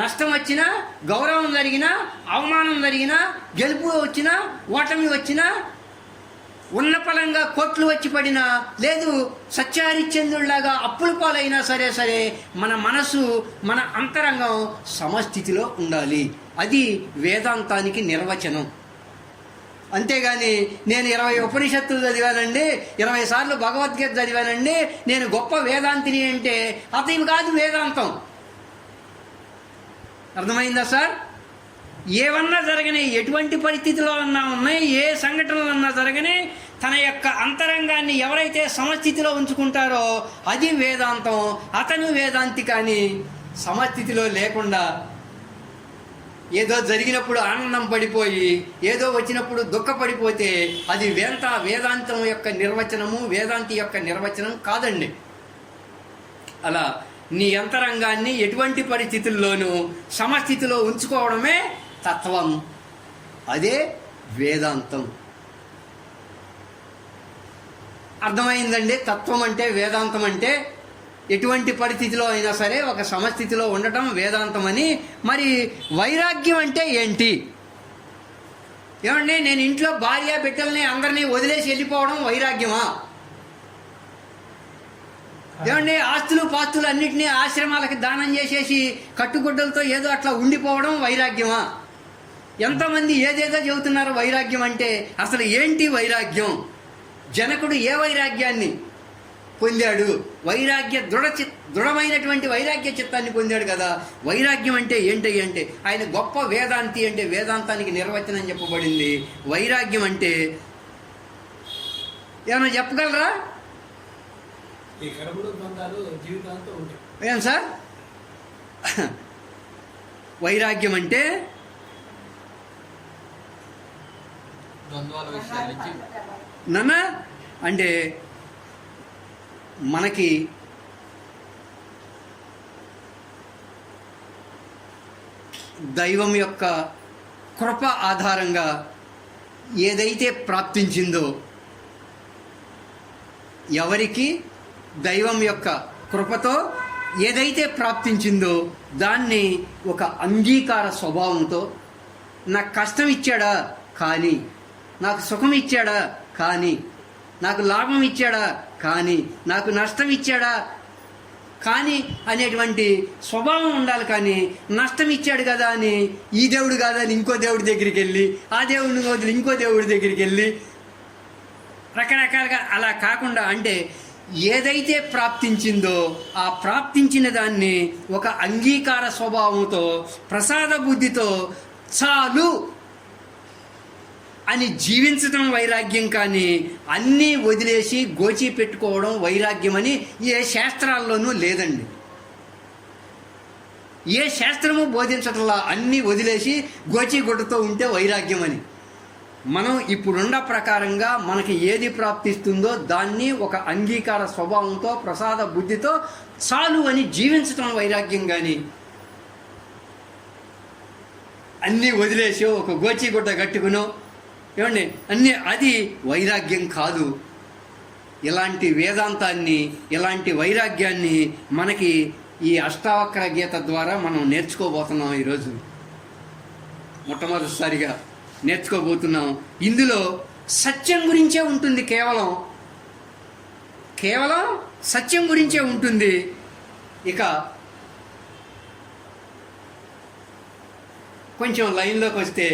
నష్టం వచ్చినా, గౌరవం జరిగినా, అవమానం జరిగినా, గెలుపు వచ్చినా, ఓటమి వచ్చినా, ఉన్న ఫలంగా కోట్లు వచ్చి పడినా, లేదు సత్యహరిశ్చంద్రుడిలాగా అప్పుల పాలైనా సరే మన మనసు, మన అంతరంగం సమస్థితిలో ఉండాలి. అది వేదాంతానికి నిర్వచనం. అంతేగాని నేను 20 ఉపనిషత్తులు చదివానండి, 20 సార్లు భగవద్గీత చదివానండి, నేను గొప్ప వేదాంతిని అంటే అతని కాదు వేదాంతం. అర్థమైందా సార్? ఏమన్నా జరగని, ఎటువంటి పరిస్థితిలో ఉన్నా ఉన్నాయి, ఏ సంఘటనలు అన్నా జరగని, తన యొక్క అంతరంగాన్ని ఎవరైతే సమస్థితిలో ఉంచుకుంటారో అది వేదాంతం. అతను వేదాంతి. కానీ సమస్థితిలో లేకుండా ఏదో జరిగినప్పుడు ఆనందం పడిపోయి, ఏదో వచ్చినప్పుడు దుఃఖపడిపోతే అది వేదాంతం యొక్క నిర్వచనము, వేదాంతి యొక్క నిర్వచనం కాదండి. అలా నీ అంతరంగాన్ని ఎటువంటి పరిస్థితుల్లోనూ సమస్థితిలో ఉంచుకోవడమే తత్వం. అదే వేదాంతం. అర్థమైందండి? తత్వం అంటే, వేదాంతం అంటే ఎటువంటి పరిస్థితిలో అయినా సరే ఒక సమస్థితిలో ఉండటం వేదాంతం అని. మరి వైరాగ్యం అంటే ఏంటి? ఏమండి, నేను ఇంట్లో భార్య బిడ్డల్ని అందరినీ వదిలేసి వెళ్ళిపోవడం వైరాగ్యమా? ఏమండి, ఆస్తులు పాస్తులు అన్నింటినీ ఆశ్రమాలకి దానం చేసేసి కట్టుగుడ్డలతో ఏదో అట్లా ఉండిపోవడం వైరాగ్యమా? ఎంతమంది ఏదేదో చెబుతున్నారు వైరాగ్యం అంటే. అసలు ఏంటి వైరాగ్యం? జనకుడు ఏ వైరాగ్యాన్ని పొందాడు? వైరాగ్య దృఢమైనటువంటి వైరాగ్య చిత్తాన్ని పొందాడు కదా. వైరాగ్యం అంటే ఏంటి అంటే ఆయన గొప్ప వేదాంతి అంటే వేదాంతానికి నిర్వచనం చెప్పబడింది. వైరాగ్యం అంటే ఏమైనా చెప్పగలరా? ఏం సార్ వైరాగ్యం అంటే? నాన్న అంటే మనకి దైవం యొక్క కృప ఆధారంగా ఏదైతే ప్రాప్తించిందో, ఎవరికి దైవం యొక్క కృపతో ఏదైతే ప్రాప్తించిందో దాన్ని ఒక అంగీకార స్వభావంతో, నాకు కష్టం ఇచ్చాడా కానీ, నాకు సుఖం ఇచ్చాడా కానీ, నాకు లాభం ఇచ్చాడా కానీ, నాకు నష్టం ఇచ్చాడా కానీ అనేటువంటి స్వభావం ఉండాలి. కానీ నష్టం ఇచ్చాడు కదా అని ఈ దేవుడు కాదని ఇంకో దేవుడి దగ్గరికి వెళ్ళి, ఆ దేవుడిని వదిలి ఇంకో దేవుడి దగ్గరికి వెళ్ళి రకరకాలుగా అలా కాకుండా అంటే ఏదైతే ప్రాప్తించిందో ఆ ప్రాప్తించిన దాన్ని ఒక అంగీకార స్వభావంతో ప్రసాద బుద్ధితో చాలు అని జీవించడం వైరాగ్యం, కానీ అన్నీ వదిలేసి గోచి పెట్టుకోవడం వైరాగ్యం అని ఏ శాస్త్రాల్లోనూ లేదండి. ఏ శాస్త్రము బోధించటంలా అన్నీ వదిలేసి గోచిగుడ్డతో ఉంటే వైరాగ్యం అని. మనం ఇప్పుడున్న ప్రకారంగా మనకి ఏది ప్రాప్తిస్తుందో దాన్ని ఒక అంగీకార స్వభావంతో ప్రసాద బుద్ధితో చాలు అని జీవించటం వైరాగ్యం, కానీ అన్నీ వదిలేసి ఒక గోచిగుడ్డ కట్టుకునో ఏమండి అన్నీ అది వైరాగ్యం కాదు. ఇలాంటి వేదాంతాన్ని, ఇలాంటి వైరాగ్యాన్ని మనకి ఈ అష్టావక్ర గీత ద్వారా మనం నేర్చుకోబోతున్నాం. ఈరోజు మొట్టమొదటిసారిగా నేర్చుకోబోతున్నాం. ఇందులో సత్యం గురించే ఉంటుంది, కేవలం సత్యం గురించే ఉంటుంది. ఇక కొంచెం లైన్లోకి వస్తే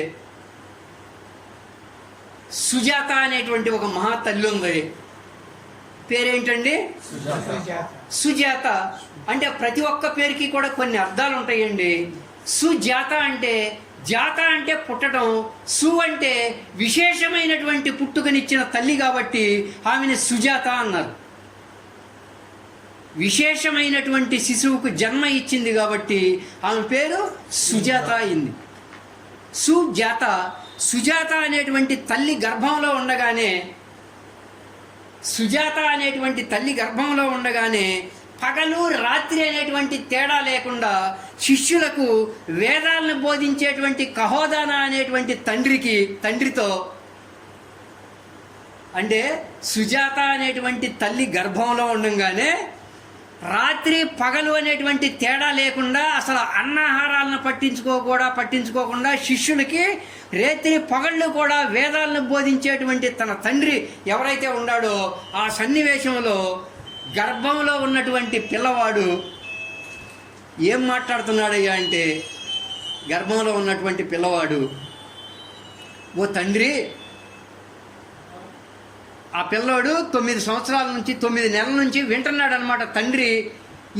సుజాత అనేటువంటి ఒక మహా తల్లి ఉంది. పేరేంటండి? సుజాత. అంటే ప్రతి ఒక్క పేరుకి కూడా కొన్ని అర్థాలు ఉంటాయండి. సుజాత అంటే, జాత అంటే పుట్టడం, సు అంటే విశేషమైనటువంటి పుట్టుకనిచ్చిన తల్లి కాబట్టి ఆమెను సుజాత అన్నారు. విశేషమైనటువంటి శిశువుకు జన్మ ఇచ్చింది కాబట్టి ఆమె పేరు సుజాత అయింది. సుజాత. సుజాత అనేటువంటి తల్లి గర్భంలో ఉండగానే పగలు రాత్రి అనేటువంటి తేడా లేకుండా శిష్యులకు వేదాలను బోధించేటువంటి కహోదాన అనేటువంటి తండ్రితో అంటే సుజాత అనేటువంటి తల్లి గర్భంలో ఉండగానే రాత్రి పగలు అనేటువంటి తేడా లేకుండా అసలు అన్నాహారాలను పట్టించుకోకుండా శిష్యులకి రేత్రి పగళ్ళు కూడా వేదాలను బోధించేటువంటి తన తండ్రి ఎవరైతే ఉన్నాడో ఆ సన్నివేశంలో గర్భంలో ఉన్నటువంటి పిల్లవాడు ఏం మాట్లాడుతున్నాడయ్యా అంటే, గర్భంలో ఉన్నటువంటి పిల్లవాడు, ఓ తండ్రి, ఆ పిల్లోడు 9 సంవత్సరాల నుంచి 9 నెలల నుంచి వింటున్నాడు అనమాట. తండ్రి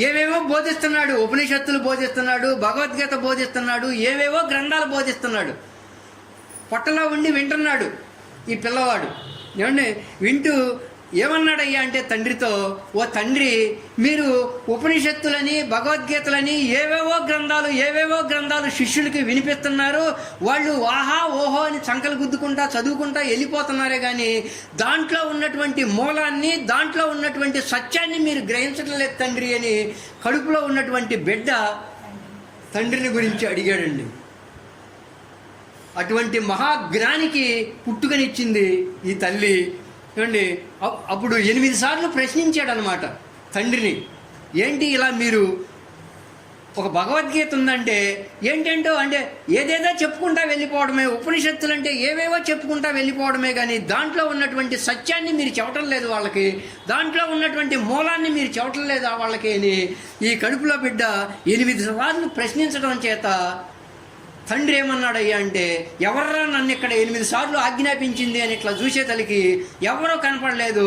ఏవేవో బోధిస్తున్నాడు, ఉపనిషత్తులు బోధిస్తున్నాడు, భగవద్గీత బోధిస్తున్నాడు, ఏవేవో గ్రంథాలు బోధిస్తున్నాడు. పొట్టలో ఉండి వింటున్నాడు ఈ పిల్లవాడు. ఏమండి వింటూ ఏమన్నాడయ్యా అంటే తండ్రితో, ఓ తండ్రి, మీరు ఉపనిషత్తులని భగవద్గీతలని ఏవేవో గ్రంథాలు శిష్యులకి వినిపిస్తున్నారు. వాళ్ళు ఆహా ఓహో అని చంకలు గుద్దుకుంటా చదువుకుంటా వెళ్ళిపోతున్నారే కానీ దాంట్లో ఉన్నటువంటి మూలాన్ని, దాంట్లో ఉన్నటువంటి సత్యాన్ని మీరు గ్రహించడం లేదు తండ్రి అని కడుపులో ఉన్నటువంటి బిడ్డ తండ్రిని గురించి అడిగాడండి. అటువంటి మహాజ్ఞానికి పుట్టుకనిచ్చింది ఈ తల్లి. చూడండి, అప్పుడు 8 సార్లు ప్రశ్నించాడనమాట తండ్రిని. ఏంటి ఇలా మీరు ఒక భగవద్గీత ఉందంటే ఏంటంటో అంటే ఏదేదో చెప్పుకుంటా వెళ్ళిపోవడమే, ఉపనిషత్తులు అంటే ఏవేవో చెప్పుకుంటా వెళ్ళిపోవడమే, కానీ దాంట్లో ఉన్నటువంటి సత్యాన్ని మీరు చెప్పటం లేదు వాళ్ళకి, దాంట్లో ఉన్నటువంటి మూలాన్ని మీరు చెప్పటం లేదు వాళ్ళకి అని ఈ కడుపులో బిడ్డ 8 సార్లు ప్రశ్నించడం చేత తండ్రి ఏమన్నాడయ్యా అంటే, ఎవర్రా నన్ను ఇక్కడ 8 సార్లు ఆజ్ఞాపించింది అని ఇట్లా చూసే తల్లికి ఎవరో కనపడలేదు.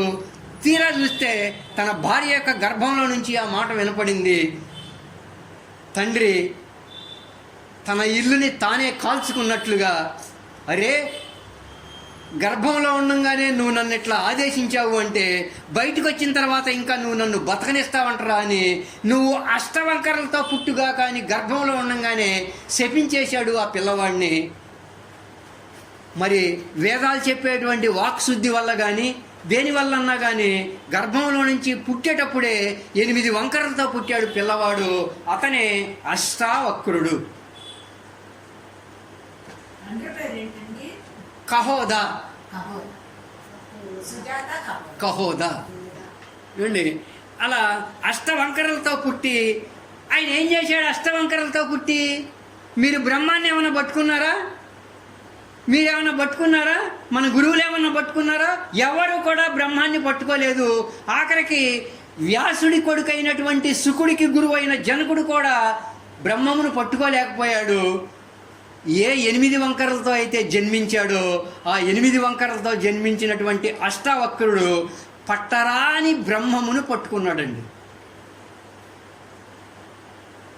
తీరా చూస్తే తన భార్య యొక్క గర్భంలో నుంచి ఆ మాట వినపడింది. తండ్రి తన ఇల్లుని తానే కాల్చుకున్నట్లుగా, అరే గర్భంలో ఉండగానే నువ్వు నన్ను ఇట్లా ఆదేశించావు అంటే బయటకు వచ్చిన తర్వాత ఇంకా నువ్వు నన్ను బతకనిస్తావంటరా అని నువ్వు అష్టవంకరలతో పుట్టుగా కానీ గర్భంలో ఉండగానే శపించేశాడు ఆ పిల్లవాడిని. మరి వేదాలు చెప్పేటువంటి వాక్శుద్ధి వల్ల కానీ దేనివల్లన్నా కానీ గర్భంలో నుంచి పుట్టేటప్పుడే 8 వంకరలతో పుట్టాడు పిల్లవాడు. అతనే అష్టావక్రుడు. కహోదా. చూడండి, అలా అష్టవంకరలతో పుట్టి ఆయన ఏం చేశాడు? అష్టవంకరలతో పుట్టి మీరు బ్రహ్మాన్ని ఏమైనా పట్టుకున్నారా? మీరేమైనా పట్టుకున్నారా? మన గురువులు ఏమన్నా పట్టుకున్నారా? ఎవరు కూడా బ్రహ్మాన్ని పట్టుకోలేదు. ఆఖరికి వ్యాసుడి కొడుకు అయినటువంటి శుకుడికి గురువు అయిన జనకుడు కూడా బ్రహ్మమును పట్టుకోలేకపోయాడు. ఏ 8 వంకరలతో అయితే జన్మించాడో ఆ 8 వంకరలతో జన్మించినటువంటి అష్టావక్రుడు పట్టరాని బ్రహ్మమును పట్టుకున్నాడండి.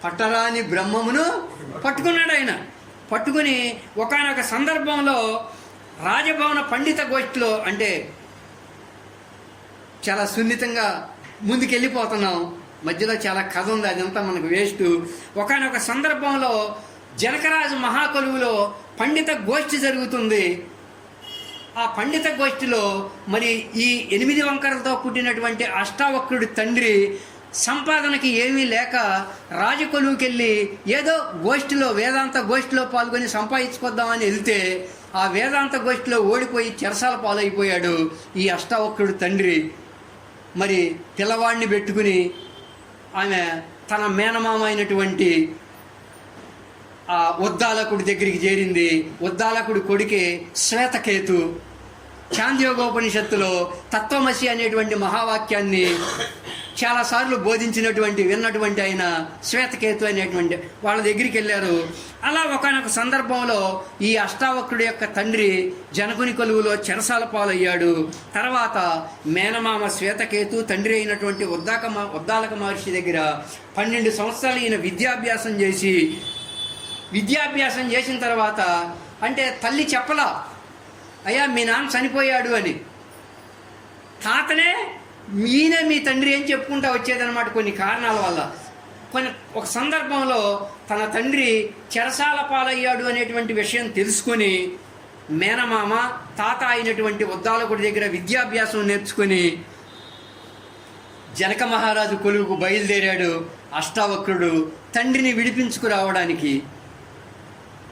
పట్టరాని బ్రహ్మమును పట్టుకున్నాడు ఆయన. పట్టుకుని ఒకానొక సందర్భంలో రాజభవన పండిత గోష్ఠిలో, అంటే చాలా సున్నితంగా ముందుకెళ్ళిపోతున్నాం, మధ్యలో చాలా కథ ఉంది, అదంతా మనకు వేస్ట్. ఒకానొక సందర్భంలో జనకరాజు మహాకొలువులో పండిత గోష్ఠి జరుగుతుంది. ఆ పండిత గోష్ఠిలో మరి ఈ 8 వంకరలతో పుట్టినటువంటి అష్టావక్రుడి తండ్రి సంపాదనకి ఏమీ లేక రాజకొలువుకెళ్ళి ఏదో గోష్ఠిలో వేదాంత గోష్ఠిలో పాల్గొని సంపాదించుకొద్దామని వెళ్తే ఆ వేదాంత గోష్ఠిలో ఓడిపోయి చెరసాల పాలైపోయాడు ఈ అష్టావక్రుడి తండ్రి. మరి పిల్లవాడిని పెట్టుకుని ఆమె తన మేనమామ అయినటువంటి ఆ ఉద్దాలకుడి దగ్గరికి చేరింది. ఉద్దాలకుడి కొడుకే శ్వేతకేతు. చాంద్యోగోపనిషత్తులో తత్వమసి అనేటువంటి మహావాక్యాన్ని చాలాసార్లు విన్నటువంటి ఆయన శ్వేతకేతు అనేటువంటి వాళ్ళ దగ్గరికి వెళ్ళారు. అలా ఒకానొక సందర్భంలో ఈ అష్టావక్రుడి యొక్క తండ్రి జనకుని కొలువులో చెరసాల పాలయ్యాడు. తర్వాత మేనమామ శ్వేతకేతు తండ్రి అయినటువంటి ఉద్దాలక మహర్షి దగ్గర 12 సంవత్సరాలు ఈయన విద్యాభ్యాసం చేసిన తర్వాత, అంటే తల్లి చెప్పలా, అయ్యా మీ నాన్న చనిపోయాడు అని. తాతనే ఈయన మీ తండ్రి అని చెప్పుకుంటా వచ్చేదనమాట కొన్ని కారణాల వల్ల. ఒక సందర్భంలో తన తండ్రి చెరసాల పాలయ్యాడు అనేటువంటి విషయం తెలుసుకొని మేనమామ తాత అయినటువంటి ఉద్దాలకుడి దగ్గర విద్యాభ్యాసం నేర్చుకొని జనక మహారాజు కొలువుకు బయలుదేరాడు అష్టావక్రుడు తండ్రిని విడిపించుకురావడానికి.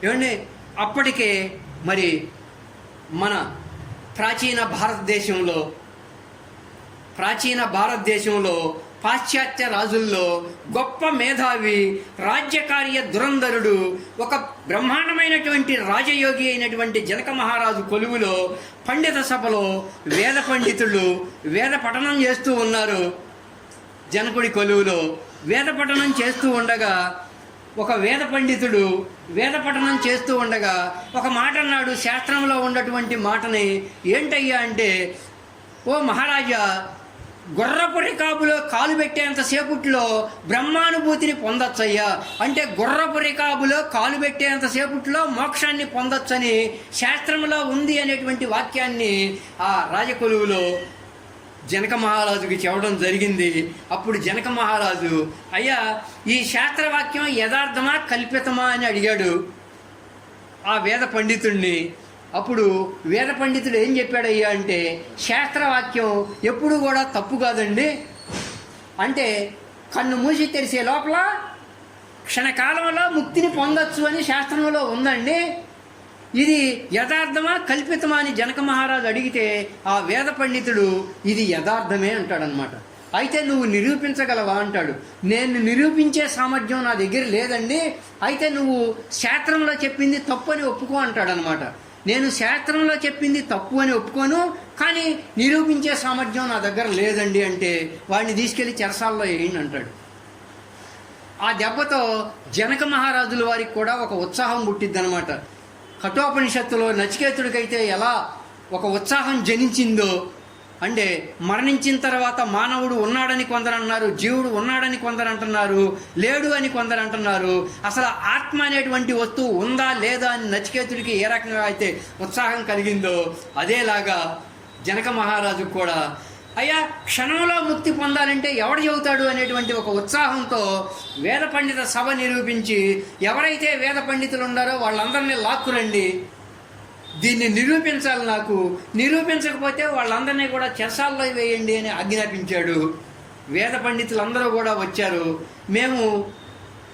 ఏమండి, అప్పటికే మరి మన ప్రాచీన భారతదేశంలో పాశ్చాత్య రాజుల్లో గొప్ప మేధావి, రాజ్యకార్య దురంధరుడు, ఒక బ్రహ్మాండమైనటువంటి రాజయోగి అయినటువంటి జనక మహారాజు కొలువులో పండిత సభలో వేద పండితులు వేద పఠనం చేస్తూ ఉన్నారు. జనకుడి కొలువులో వేద పఠనం చేస్తూ ఉండగా ఒక వేద పండితుడు వేద పఠనం చేస్తూ ఉండగా ఒక మాట అన్నాడు, శాస్త్రంలో ఉన్నటువంటి మాటని. ఏంటయ్యా అంటే, ఓ మహారాజా, గుర్రపు రికాబులో కాలు పెట్టేంతసేపుట్లో బ్రహ్మానుభూతిని పొందొచ్చయ్యా. అంటే గుర్రపు రికాబులో కాలు పెట్టేంతసేపుట్లో మోక్షాన్ని పొందొచ్చని శాస్త్రంలో ఉంది అనేటువంటి వాక్యాన్ని ఆ రాజకొలువులో జనక మహారాజుకి చెప్పడం జరిగింది. అప్పుడు జనక మహారాజు, అయ్యా ఈ శాస్త్రవాక్యం యథార్థమా కల్పితమా అని అడిగాడు ఆ వేద పండితుడిని. అప్పుడు వేద పండితుడు ఏం చెప్పాడయ్యా అంటే, శాస్త్రవాక్యం ఎప్పుడు కూడా తప్పు కాదండి. అంటే కన్ను మూసి తెరిసే లోపల క్షణకాలంలో ముక్తిని పొందొచ్చు అని శాస్త్రంలో ఉందండి. ఇది యథార్థమా కల్పితమా అని జనక మహారాజు అడిగితే ఆ వేద పండితుడు ఇది యథార్థమే అంటాడనమాట. అయితే నువ్వు నిరూపించగలవా అంటాడు. నేను నిరూపించే సామర్థ్యం నా దగ్గర లేదండి. అయితే నువ్వు శాస్త్రంలో చెప్పింది తప్పు అని ఒప్పుకో అంటాడనమాట. నేను శాస్త్రంలో చెప్పింది తప్పు అని ఒప్పుకోను, కానీ నిరూపించే సామర్థ్యం నా దగ్గర లేదండి అంటే వాడిని తీసుకెళ్లి చెరసాల్లో వేయండి అంటాడు. ఆ దెబ్బతో జనక మహారాజుల వారికి కూడా ఒక ఉత్సాహం పుట్టిద్దనమాట. కఠోపనిషత్తులో నచికేతుడికైతే ఎలా ఒక ఉత్సాహం జనించిందో, అంటే మరణించిన తర్వాత మానవుడు ఉన్నాడని కొందరు అన్నారు, జీవుడు ఉన్నాడని కొందరు అంటున్నారు, లేడు అని కొందరు అంటున్నారు. అసలు ఆత్మ అనేటువంటి వస్తువు ఉందా లేదా అని నచికేతుడికి ఏ రకంగా అయితే ఉత్సాహం కలిగిందో అదేలాగా జనక మహారాజు కూడా అయ్యా క్షణంలో ముక్తి పొందాలంటే ఎవడు చెబుతాడు అనేటువంటి ఒక ఉత్సాహంతో వేద పండిత సభ నిరూపించి ఎవరైతే వేద పండితులు ఉన్నారో వాళ్ళందరినీ లాక్కురండి, దీన్ని నిరూపించాలి, నాకు నిరూపించకపోతే వాళ్ళందరినీ కూడా చెరసాల్లో వేయండి అని ఆజ్ఞాపించాడు. వేద పండితులందరూ కూడా వచ్చారు. మేము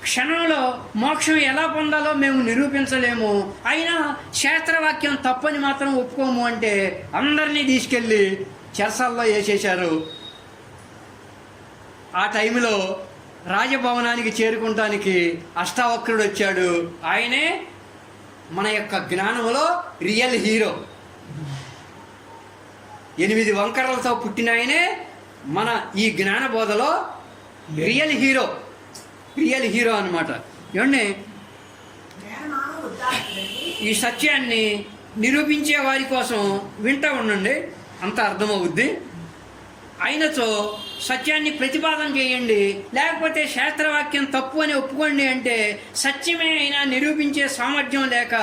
క్షణంలో మోక్షం ఎలా పొందాలో మేము నిరూపించలేము, అయినా శాస్త్రవాక్యం తప్పని మాత్రం ఒప్పుకోము అంటే అందరినీ తీసుకెళ్ళి చెరసాల్లో వేసేశారు. ఆ టైంలో రాజభవనానికి చేరుకుంటానికి అష్టావక్రుడు వచ్చాడు. ఆయనే మన యొక్క జ్ఞానంలో రియల్ హీరో. 8 వంకరలతో పుట్టిన ఆయనే మన ఈ జ్ఞాన బోధలో రియల్ హీరో అన్నమాట. ఏమండి ఈ సత్యాన్ని నిరూపించే వారి కోసం వింటూ ఉండండి, అంత అర్థమవుద్ది. అయినచో సత్యాన్ని ప్రతిపాదన చేయండి, లేకపోతే శాస్త్రవాక్యం తప్పు అని ఒప్పుకోండి అంటే సత్యమే అయినా నిరూపించే సామర్థ్యం లేక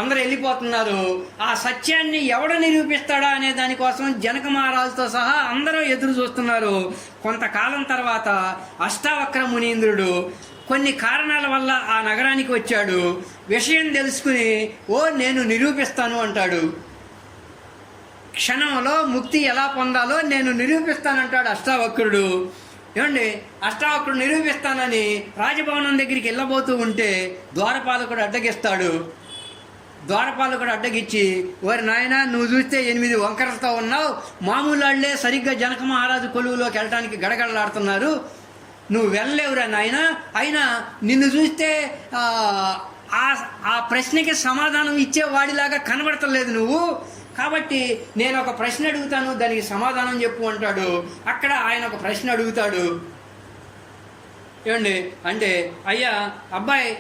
అందరూ వెళ్ళిపోతున్నారు. ఆ సత్యాన్ని ఎవడు నిరూపిస్తాడా అనే దానికోసం జనక మహారాజుతో సహా అందరూ ఎదురు చూస్తున్నారు. కొంతకాలం తర్వాత అష్టావక్ర మునీంద్రుడు కొన్ని కారణాల వల్ల ఆ నగరానికి వచ్చాడు. విషయం తెలుసుకుని నేను నిరూపిస్తాను అంటాడు. క్షణంలో ముక్తి ఎలా పొందాలో నేను నిరూపిస్తానంటాడు అష్టావక్రుడు. ఏమండి, అష్టావక్రుడు నిరూపిస్తానని రాజభవనం దగ్గరికి వెళ్ళబోతూ ఉంటే ద్వారపాలకుడు అడ్డగిస్తాడు. ద్వారపాలకుడు అడ్డగిచ్చి, వారి నాయన నువ్వు చూస్తే 8 వంకరలతో ఉన్నావు, మామూలు వాళ్ళే సరిగ్గా జనక మహారాజు కొలువులోకి వెళ్ళటానికి గడగడలాడుతున్నారు, నువ్వు వెళ్ళలేవురా నాయన, అయినా నిన్ను చూస్తే ఆ ప్రశ్నకి సమాధానం ఇచ్చేవాడిలాగా కనబడతలేదు నువ్వు, కాబట్టి నేను ఒక ప్రశ్న అడుగుతాను, దానికి సమాధానం చెప్పు అంటాడు. అక్కడ ఆయన ఒక ప్రశ్న అడుగుతాడు. ఏమండి అంటే, అయ్యా అబ్బాయి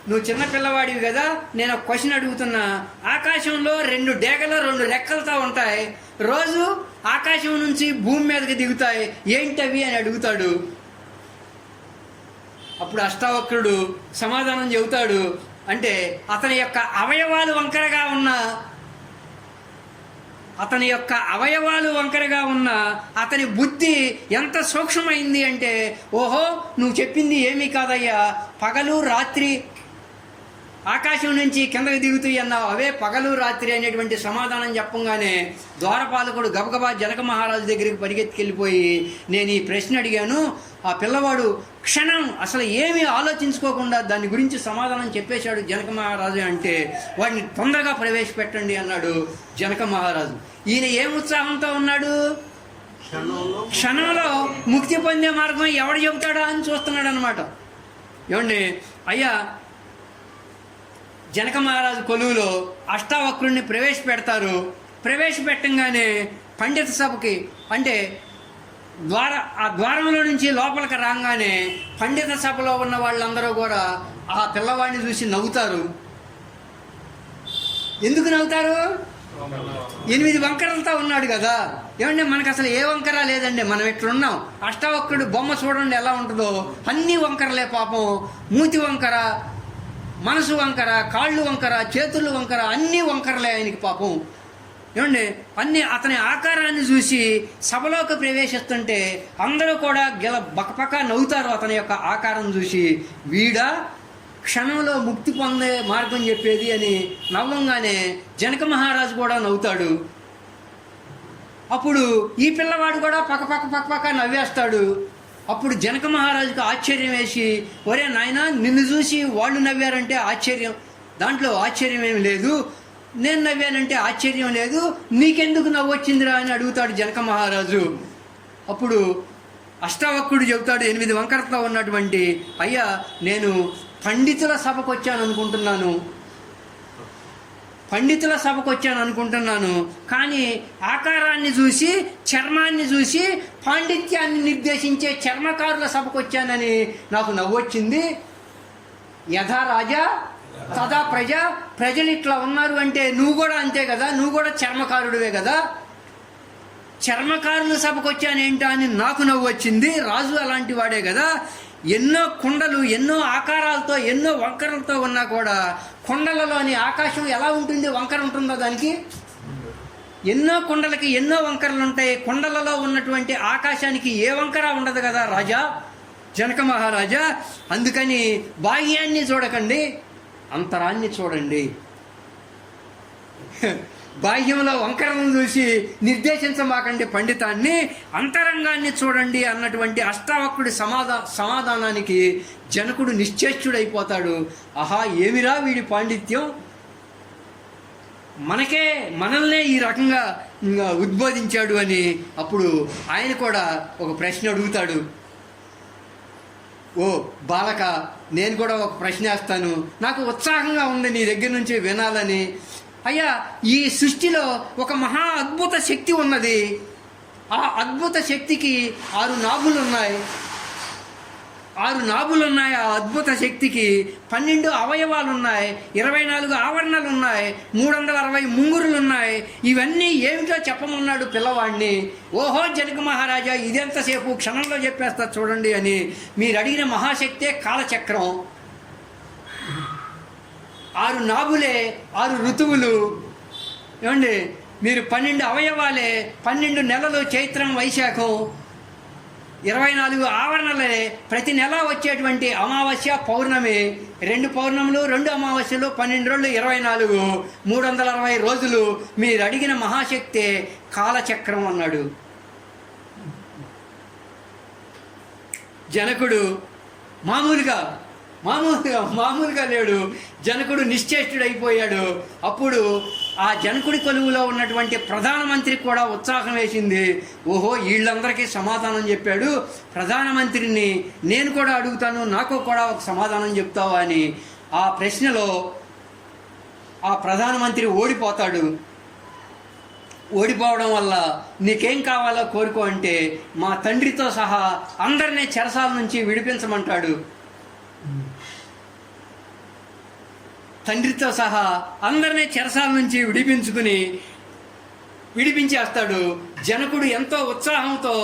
నువ్వు చిన్నపిల్లవాడివి కదా, నేను ఒక క్వశ్చన్ అడుగుతున్నా. ఆకాశంలో 2 డేగలు 2 రెక్కలతో ఉంటాయి, రోజు ఆకాశం నుంచి భూమి మీదకి దిగుతాయి, ఏంటవి అని అడుగుతాడు. అప్పుడు అష్టావక్రుడు సమాధానం చెబుతాడు. అంటే అతని యొక్క అవయవాలు వంకరగా ఉన్న అతని బుద్ధి ఎంత సూక్ష్మమైంది అంటే, ఓహో నువ్వు చెప్పింది ఏమీ కాదయ్యా, పగలు రాత్రి ఆకాశం నుంచి కిందకి దిగుతాయి అన్నావు, అవే పగలు రాత్రి అనేటువంటి సమాధానం చెప్పంగానే ద్వారపాలకుడు గబగబా జనక మహారాజు దగ్గరికి పరిగెత్తుకెళ్ళిపోయి, నేను ఈ ప్రశ్న అడిగాను, ఆ పిల్లవాడు క్షణం అసలు ఏమీ ఆలోచించుకోకుండా దాని గురించి సమాధానం చెప్పేశాడు జనక మహారాజు అంటే, వాడిని తొందరగా ప్రవేశపెట్టండి అన్నాడు జనక మహారాజు. ఈయన ఏం ఉత్సాహంతో ఉన్నాడు, క్షణంలో ముక్తి పొందే మార్గం ఎవడు చెబుతాడా అని చూస్తున్నాడు అనమాట. ఏమండి అయ్యా, జనక మహారాజు కొలువులో అష్టావక్రుడిని ప్రవేశపెడతారు. ప్రవేశపెట్టంగానే పండిత సభకి అంటే ఆ ద్వారంలో నుంచి లోపలికి రాగానే పండిత సభలో ఉన్న వాళ్ళందరూ కూడా ఆ పిల్లవాడిని చూసి నవ్వుతారు. ఎందుకు నవ్వుతారు? 8 వంకరలతో ఉన్నాడు కదా. ఏమంటే మనకు అసలు ఏ వంకర లేదండి, మనం ఇట్లున్నాం. అష్టావక్రుడు బొమ్మ చూడండి ఎలా ఉంటుందో, అన్ని వంకరలే పాపం. మూతి వంకర, మనసు వంకర, కాళ్ళు వంకర, చేతులు వంకర, అన్నీ వంకరలే ఆయనకి పాపం. ఏమండి అన్ని అతని ఆకారాన్ని చూసి సభలోకి ప్రవేశిస్తుంటే అందరూ కూడా బకపక నవ్వుతారు అతని యొక్క ఆకారం చూసి. వీడా క్షణంలో ముక్తి పొందే మార్గం చెప్పేది అని నవ్వంగానే జనక మహారాజు కూడా నవ్వుతాడు. అప్పుడు ఈ పిల్లవాడు కూడా పక్కపక్క నవ్వేస్తాడు. అప్పుడు జనక మహారాజుకు ఆశ్చర్యం వేసి, ఒరే నాయన నిన్ను చూసి వాళ్ళు నవ్వారంటే ఆశ్చర్యం, దాంట్లో ఆశ్చర్యం ఏమి లేదు, నేను నవ్వానంటే ఆశ్చర్యం లేదు, నీకెందుకు నవ్వు వచ్చిందిరా అని అడుగుతాడు జనక మహారాజు. అప్పుడు అష్టావక్రుడు చెబుతాడు 8 వంకరతో ఉన్నటువంటి, అయ్యా నేను పండితుల సభకు వచ్చాను అనుకుంటున్నాను, కానీ ఆకారాన్ని చూసి చర్మాన్ని చూసి పాండిత్యాన్ని నిర్దేశించే చర్మకారుల సభకు వచ్చానని నాకు నవ్వొచ్చింది. యథా రాజా తదా ప్రజలు ఇట్లా ఉన్నారు అంటే నువ్వు కూడా అంతే కదా, నువ్వు కూడా చర్మకారుడివే కదా, చర్మకారుల సభకు వచ్చానేంటా అని నాకు నవ్వు వచ్చింది. రాజు అలాంటి వాడే కదా, ఎన్నో కుండలు ఎన్నో ఆకారాలతో ఎన్నో వంకరలతో ఉన్నా కూడా కుండలలోని ఆకాశం ఎలా ఉంటుంది, వంకర ఉంటుందో దానికి? ఎన్నో కుండలకి ఎన్నో వంకరలు ఉంటాయి, కుండలలో ఉన్నటువంటి ఆకాశానికి ఏ వంకర ఉండదు కదా రాజా, జనక మహారాజా. అందుకని బాహ్యాన్ని చూడకండి, అంతరాన్ని చూడండి. బాహ్యంలో వంకరలను చూసి నిర్దేశించమాకండి పండితాన్ని, అంతరంగాన్ని చూడండి అన్నటువంటి అష్టావక్రుడి సమాధానానికి జనకుడు నిశ్చేష్టుడైపోతాడు. ఆహా ఏమిరా వీడి పాండిత్యం, మనల్నే ఈ రకంగా ఉద్బోధించాడు అని. అప్పుడు ఆయన కూడా ఒక ప్రశ్న అడుగుతాడు. ఓ బాలక, నేను కూడా ఒక ప్రశ్న వేస్తాను, నాకు ఉత్సాహంగా ఉంది నీ దగ్గర నుంచి వినాలని. అయ్యా ఈ సృష్టిలో ఒక మహా అద్భుత శక్తి ఉన్నది, ఆ అద్భుత శక్తికి 6 నాభులు ఉన్నాయి. 6 నాభులు ఉన్నాయి ఆ అద్భుత శక్తికి, 12 అవయవాలు ఉన్నాయి, 24 ఆవరణలు ఉన్నాయి, 360 ముంగురులు ఉన్నాయి. ఇవన్నీ ఏమిటో చెప్పమన్నాడు పిల్లవాడిని. ఓహో జనక మహారాజా, ఇదెంతసేపు, క్షణంలో చెప్పేస్తా చూడండి అని. మీరు అడిగిన మహాశక్తే కాలచక్రం. 6 నాభులే 6 ఋతువులు. ఏమండి, మీరు 12 అవయవాలే 12 నెలలు, చైత్రం వైశాఖం, 24 ఆవరణలే, ప్రతి నెల వచ్చేటువంటి అమావాస్య పౌర్ణమి, 2 పౌర్ణములు 2 అమావాస్యలు, 12 రోజులు 24, 360 రోజులు. మీరు అడిగిన మహాశక్తే కాలచక్రం అన్నాడు. జనకుడు మామూలుగా లేడు. జనకుడు నిశ్చేష్టుడైపోయాడు. అప్పుడు ఆ జనకుడి కొలువులో ఉన్నటువంటి ప్రధానమంత్రికి కూడా ఉత్సాహం వేసింది. ఓహో, వీళ్ళందరికీ సమాధానం చెప్పాడు, ప్రధానమంత్రిని నేను కూడా అడుగుతాను, నాకు కూడా ఒక సమాధానం చెప్తావా అని. ఆ ప్రశ్నలో ఆ ప్రధానమంత్రి ఓడిపోతాడు. ఓడిపోవడం వల్ల నీకేం కావాలో కోరుకో అంటే, మా తండ్రితో సహా అందరినీ చెరసాల నుంచి విడిపించమంటాడు. తండ్రితో సహా అందరినీ చెరసాల నుంచి విడిపించేస్తాడు. జనకుడు ఎంతో ఉత్సాహంతో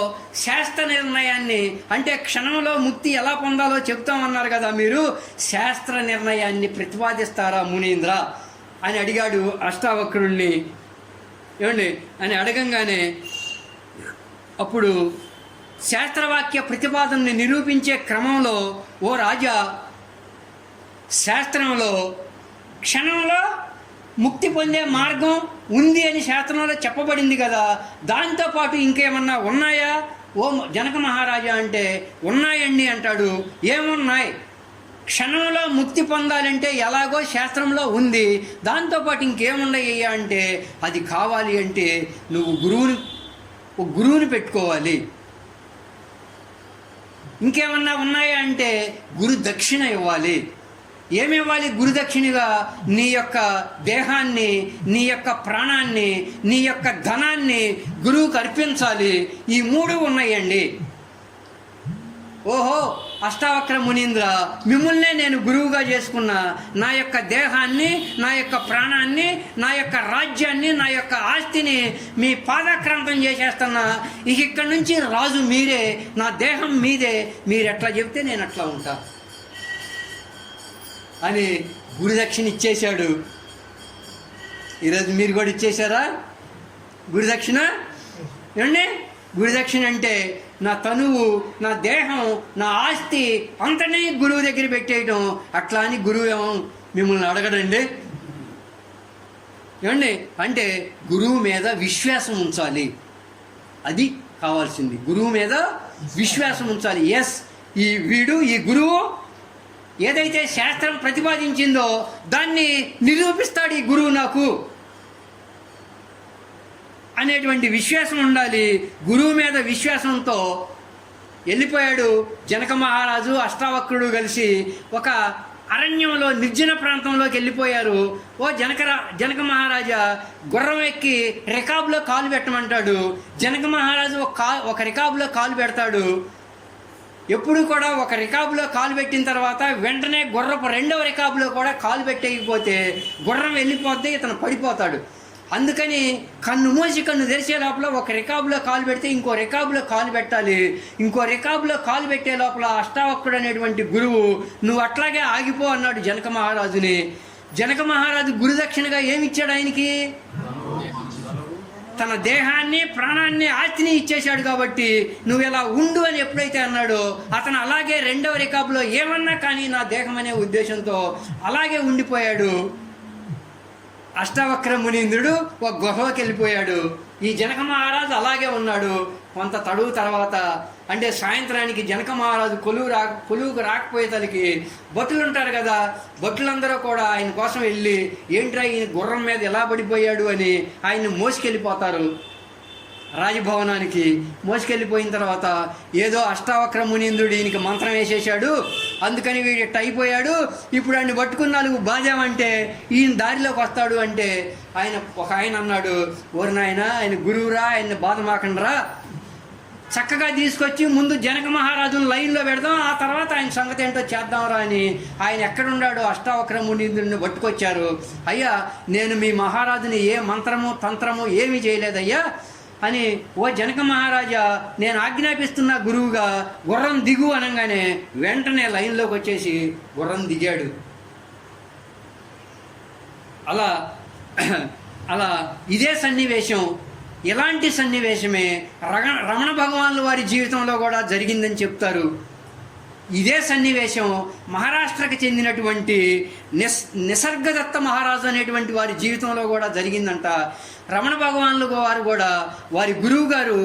శాస్త్ర నిర్ణయాన్ని, అంటే క్షణంలో ముక్తి ఎలా పొందాలో చెప్తామన్నారు కదా మీరు, శాస్త్ర నిర్ణయాన్ని ప్రతిపాదిస్తారా మునీంద్ర అని అడిగాడు అష్టావక్రుణ్ణి. ఏమండి అని అడగంగానే అప్పుడు శాస్త్రవాక్య ప్రతిపాదనని నిరూపించే క్రమంలో, ఓ రాజా, శాస్త్రంలో క్షణంలో ముక్తి పొందే మార్గం ఉంది అని శాస్త్రంలో చెప్పబడింది కదా, దాంతోపాటు ఇంకేమన్నా ఉన్నాయా ఓ జనక మహారాజా అంటే, ఉన్నాయండి అంటాడు. ఏమున్నాయి? క్షణంలో ముక్తి పొందాలంటే ఎలాగో శాస్త్రంలో ఉంది, దాంతోపాటు ఇంకేమున్నాయ్యా అంటే, అది కావాలి అంటే నువ్వు గురువుని పెట్టుకోవాలి. ఇంకేమన్నా ఉన్నాయా అంటే గురు దక్షిణ ఇవ్వాలి. ఏమివ్వాలి గురుదక్షిణగా? నీ యొక్క దేహాన్ని, నీ యొక్క ప్రాణాన్ని, నీ యొక్క ధనాన్ని గురువుకు అర్పించాలి. ఈ 3 ఉన్నాయండి. ఓహో అష్టావక్ర మునీంద్ర, మిమ్మల్నే నేను గురువుగా చేసుకున్నా, నా యొక్క దేహాన్ని, నా యొక్క ప్రాణాన్ని, నా యొక్క రాజ్యాన్ని, నా యొక్క ఆస్తిని మీ పాదాక్రాంతం చేసేస్తున్నా. ఇక్కడి నుంచి రాజు మీరే, నా దేహం మీదే, మీరు ఎట్లా చెప్తే నేను అట్లా ఉంటా అని గురుదక్షిణ ఇచ్చేశాడు. ఈరోజు మీరు కూడా ఇచ్చేశారా గురుదక్షిణ? ఏమండి, గురుదక్షిణ అంటే నా తనువు, నా దేహం, నా ఆస్తి అంతనే గురువు దగ్గర పెట్టేయటం. అట్లా అని గురువు ఏమో మిమ్మల్ని అడగడండి. ఏమండి, అంటే గురువు మీద విశ్వాసం ఉంచాలి, అది కావాల్సింది. గురువు మీద విశ్వాసం ఉంచాలి. ఎస్, ఈ గురువు ఏదైతే శాస్త్రం ప్రతిపాదించిందో దాన్ని నిరూపిస్తాడు ఈ గురువు నాకు అనేటువంటి విశ్వాసం ఉండాలి. గురువు మీద విశ్వాసంతో వెళ్ళిపోయాడు జనక మహారాజు, అష్టావక్రుడు కలిసి ఒక అరణ్యంలో, నిర్జన ప్రాంతంలోకి వెళ్ళిపోయారు. ఓ జనక మహారాజా, గుర్రం ఎక్కి రికాబులో కాలు పెట్టమంటాడు. జనక మహారాజు ఒక రికాబులో కాలు పెడతాడు. ఎప్పుడు కూడా ఒక రికాబులో కాలు పెట్టిన తర్వాత వెంటనే గుర్రపు 2వ రికాబులో కూడా కాలు పెట్టేయకపోతే గుర్రం వెళ్ళిపోతే ఇతను పడిపోతాడు. అందుకని కన్ను మూసి కన్ను తెరిచే లోపల ఒక రికాబులో కాలు పెడితే ఇంకో రికాబులో కాలు పెట్టాలి. ఇంకో రికాబులో కాలు పెట్టే లోపల అష్టావక్రుడు అనేటువంటి గురువు నువ్వు అట్లాగే ఆగిపో అన్నాడు జనక మహారాజుని. జనక మహారాజు గురుదక్షిణగా ఏమిచ్చాడు ఆయనకి? తన దేహాన్ని, ప్రాణాన్ని, ఆస్తిని ఇచ్చేశాడు. కాబట్టి నువ్వు ఇలా ఉండు అని ఎప్పుడైతే అన్నాడో అతను అలాగే 2వ రికాబులో ఏమన్నా కానీ నా దేహం అనే ఉద్దేశంతో అలాగే ఉండిపోయాడు. అష్టావక్ర మునీంద్రుడు ఒక గుహలోకి వెళ్ళిపోయాడు. ఈ జనక మహారాజు అలాగే ఉన్నాడు. కొంత తడువు తర్వాత, అంటే సాయంత్రానికి జనక మహారాజు కొలువుకు రాకపోయేసరికి భటులు ఉంటారు కదా, భటులందరూ కూడా ఆయన కోసం వెళ్ళి ఏంట్రా ఈయన గుర్రం మీద ఎలా పడిపోయాడు అని ఆయన్ని మోసుకెళ్ళిపోతారు రాజభవనానికి. మోసుకెళ్ళిపోయిన తర్వాత ఏదో అష్టావక్ర మునీంద్రుడు ఈయనకి మంత్రం వేసేశాడు, అందుకని వీడు ఇట్ట అయిపోయాడు. ఇప్పుడు ఆయన పట్టుకున్న 4 బాజామంటే ఈయన దారిలోకి వస్తాడు అంటే ఆయన అన్నాడు, ఓరి నాయన ఆయన గురువురా, ఆయన్ని బాధ మాకండ్రా, చక్కగా తీసుకొచ్చి ముందు జనక మహారాజును లైన్లో పెడదాం, ఆ తర్వాత ఆయన సంగతి ఏంటో చేద్దాంరా అని ఆయన ఎక్కడున్నాడో అష్టావక్ర మునీంద్రుడిని పట్టుకొచ్చారు. అయ్యా, నేను మీ మహారాజుని ఏ మంత్రము తంత్రము ఏమీ చేయలేదయ్యా అని, ఓ జనక మహారాజా నేను ఆజ్ఞాపిస్తున్న గురువుగా గుర్రం దిగు అనగానే వెంటనే లైన్లోకి వచ్చేసి గుర్రం దిగాడు. అలా ఇదే సన్నివేశం, ఇలాంటి సన్నివేశమే రమణ భగవాన్ల వారి జీవితంలో కూడా జరిగిందని చెప్తారు. ఇదే సన్నివేశం మహారాష్ట్రకు చెందినటువంటి నిసర్గదత్త మహారాజు అనేటువంటి వారి జీవితంలో కూడా జరిగిందంట. రమణ భగవాన్లు వారు కూడా వారి గురువు గారు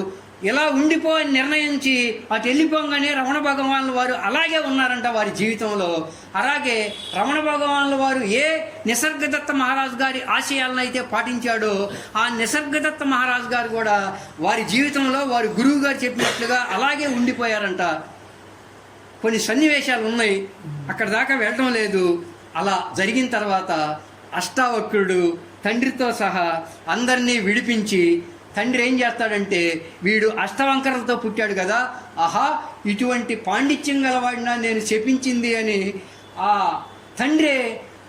ఇలా ఉండిపో అని నిర్ణయించి అటు వెళ్ళిపోగానే రమణ భగవాన్ల వారు అలాగే ఉన్నారంట వారి జీవితంలో. అలాగే రమణ భగవాన్ల వారు ఏ నిసర్గదత్త మహారాజు గారి ఆశయాలను అయితే పాటించాడో ఆ నిసర్గదత్త మహారాజు గారు కూడా వారి జీవితంలో వారి గురువు గారు చెప్పినట్లుగా అలాగే ఉండిపోయారంట. కొన్ని సన్నివేశాలు ఉన్నాయి, అక్కడ దాకా వెళ్ళడం లేదు. అలా జరిగిన తర్వాత అష్టావక్రుడు తండ్రితో సహా అందరినీ విడిపించి, తండ్రి ఏం చేస్తాడంటే వీడు అష్టవంకరలతో పుట్టాడు కదా, ఆహా ఇటువంటి పాండిత్యం గలవాడినా నేను శపించింది అని ఆ తండ్రి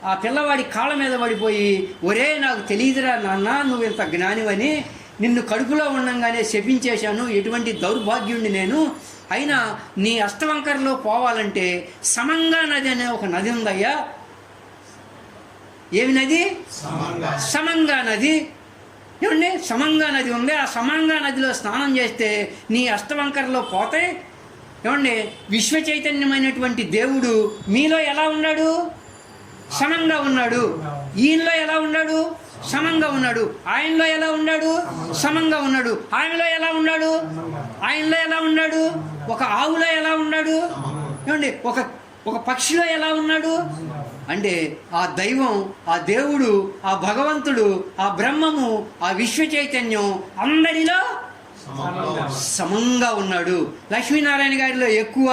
ఆ పిల్లవాడి కాళ్ళ మీద పడిపోయి, ఒరే నాకు తెలియదురా నాన్న నువ్వు ఇంత జ్ఞానివని, నిన్ను కడుపులో ఉండంగానే శపించేశాను, ఎటువంటి దౌర్భాగ్యుణ్ణి నేను, అయినా నీ అష్టవంకరలో పోవాలంటే సమంగా నది అనే ఒక నది ఉందయ్యా. ఏమి నది? సమంగా నది. ఏమండి, సమంగా నది ఉంది, ఆ సమంగా నదిలో స్నానం చేస్తే నీ అష్టవంకరలో పోతాయి. ఏమండి, విశ్వ చైతన్యమైనటువంటి దేవుడు మీలో ఎలా ఉన్నాడు? సమంగా ఉన్నాడు. ఈయనలో ఎలా ఉన్నాడు? సమంగా ఉన్నాడు. ఆయనలో ఎలా ఉన్నాడు? సమంగా ఉన్నాడు. ఆయనలో ఎలా ఉన్నాడు? ఆయనలో ఎలా ఉన్నాడు? ఒక ఆవులో ఎలా ఉన్నాడు? ఏమండి, ఒక పక్షిలో ఎలా ఉన్నాడు? అంటే ఆ దైవం, ఆ దేవుడు, ఆ భగవంతుడు, ఆ బ్రహ్మము, ఆ విశ్వ చైతన్యం అందరిలో సమంగా ఉన్నాడు. లక్ష్మీనారాయణ గారిలో ఎక్కువ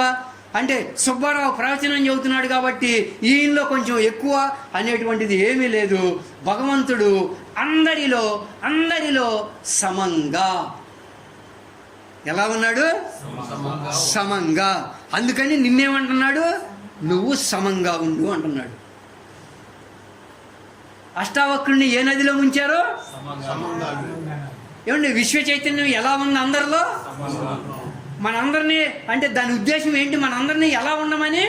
అంటే సుబ్బారావు ప్రవచనం చెబుతున్నాడు కాబట్టి ఈయనలో కొంచెం ఎక్కువ అనేటువంటిది ఏమీ లేదు. భగవంతుడు అందరిలో సమంగా ఎలా ఉన్నాడు? సమంగా. అందుకని నిన్నేమంటున్నాడు? నువ్వు సమంగా ఉండు అంటున్నాడు. అష్టావక్రుడిని ఏ నదిలో ముంచారో? ఏమండి, విశ్వ చైతన్యం ఎలా ఉంది అందరిలో? మనందరినీ అంటే దాని ఉద్దేశం ఏంటి? మనందరినీ ఎలా ఉండమని?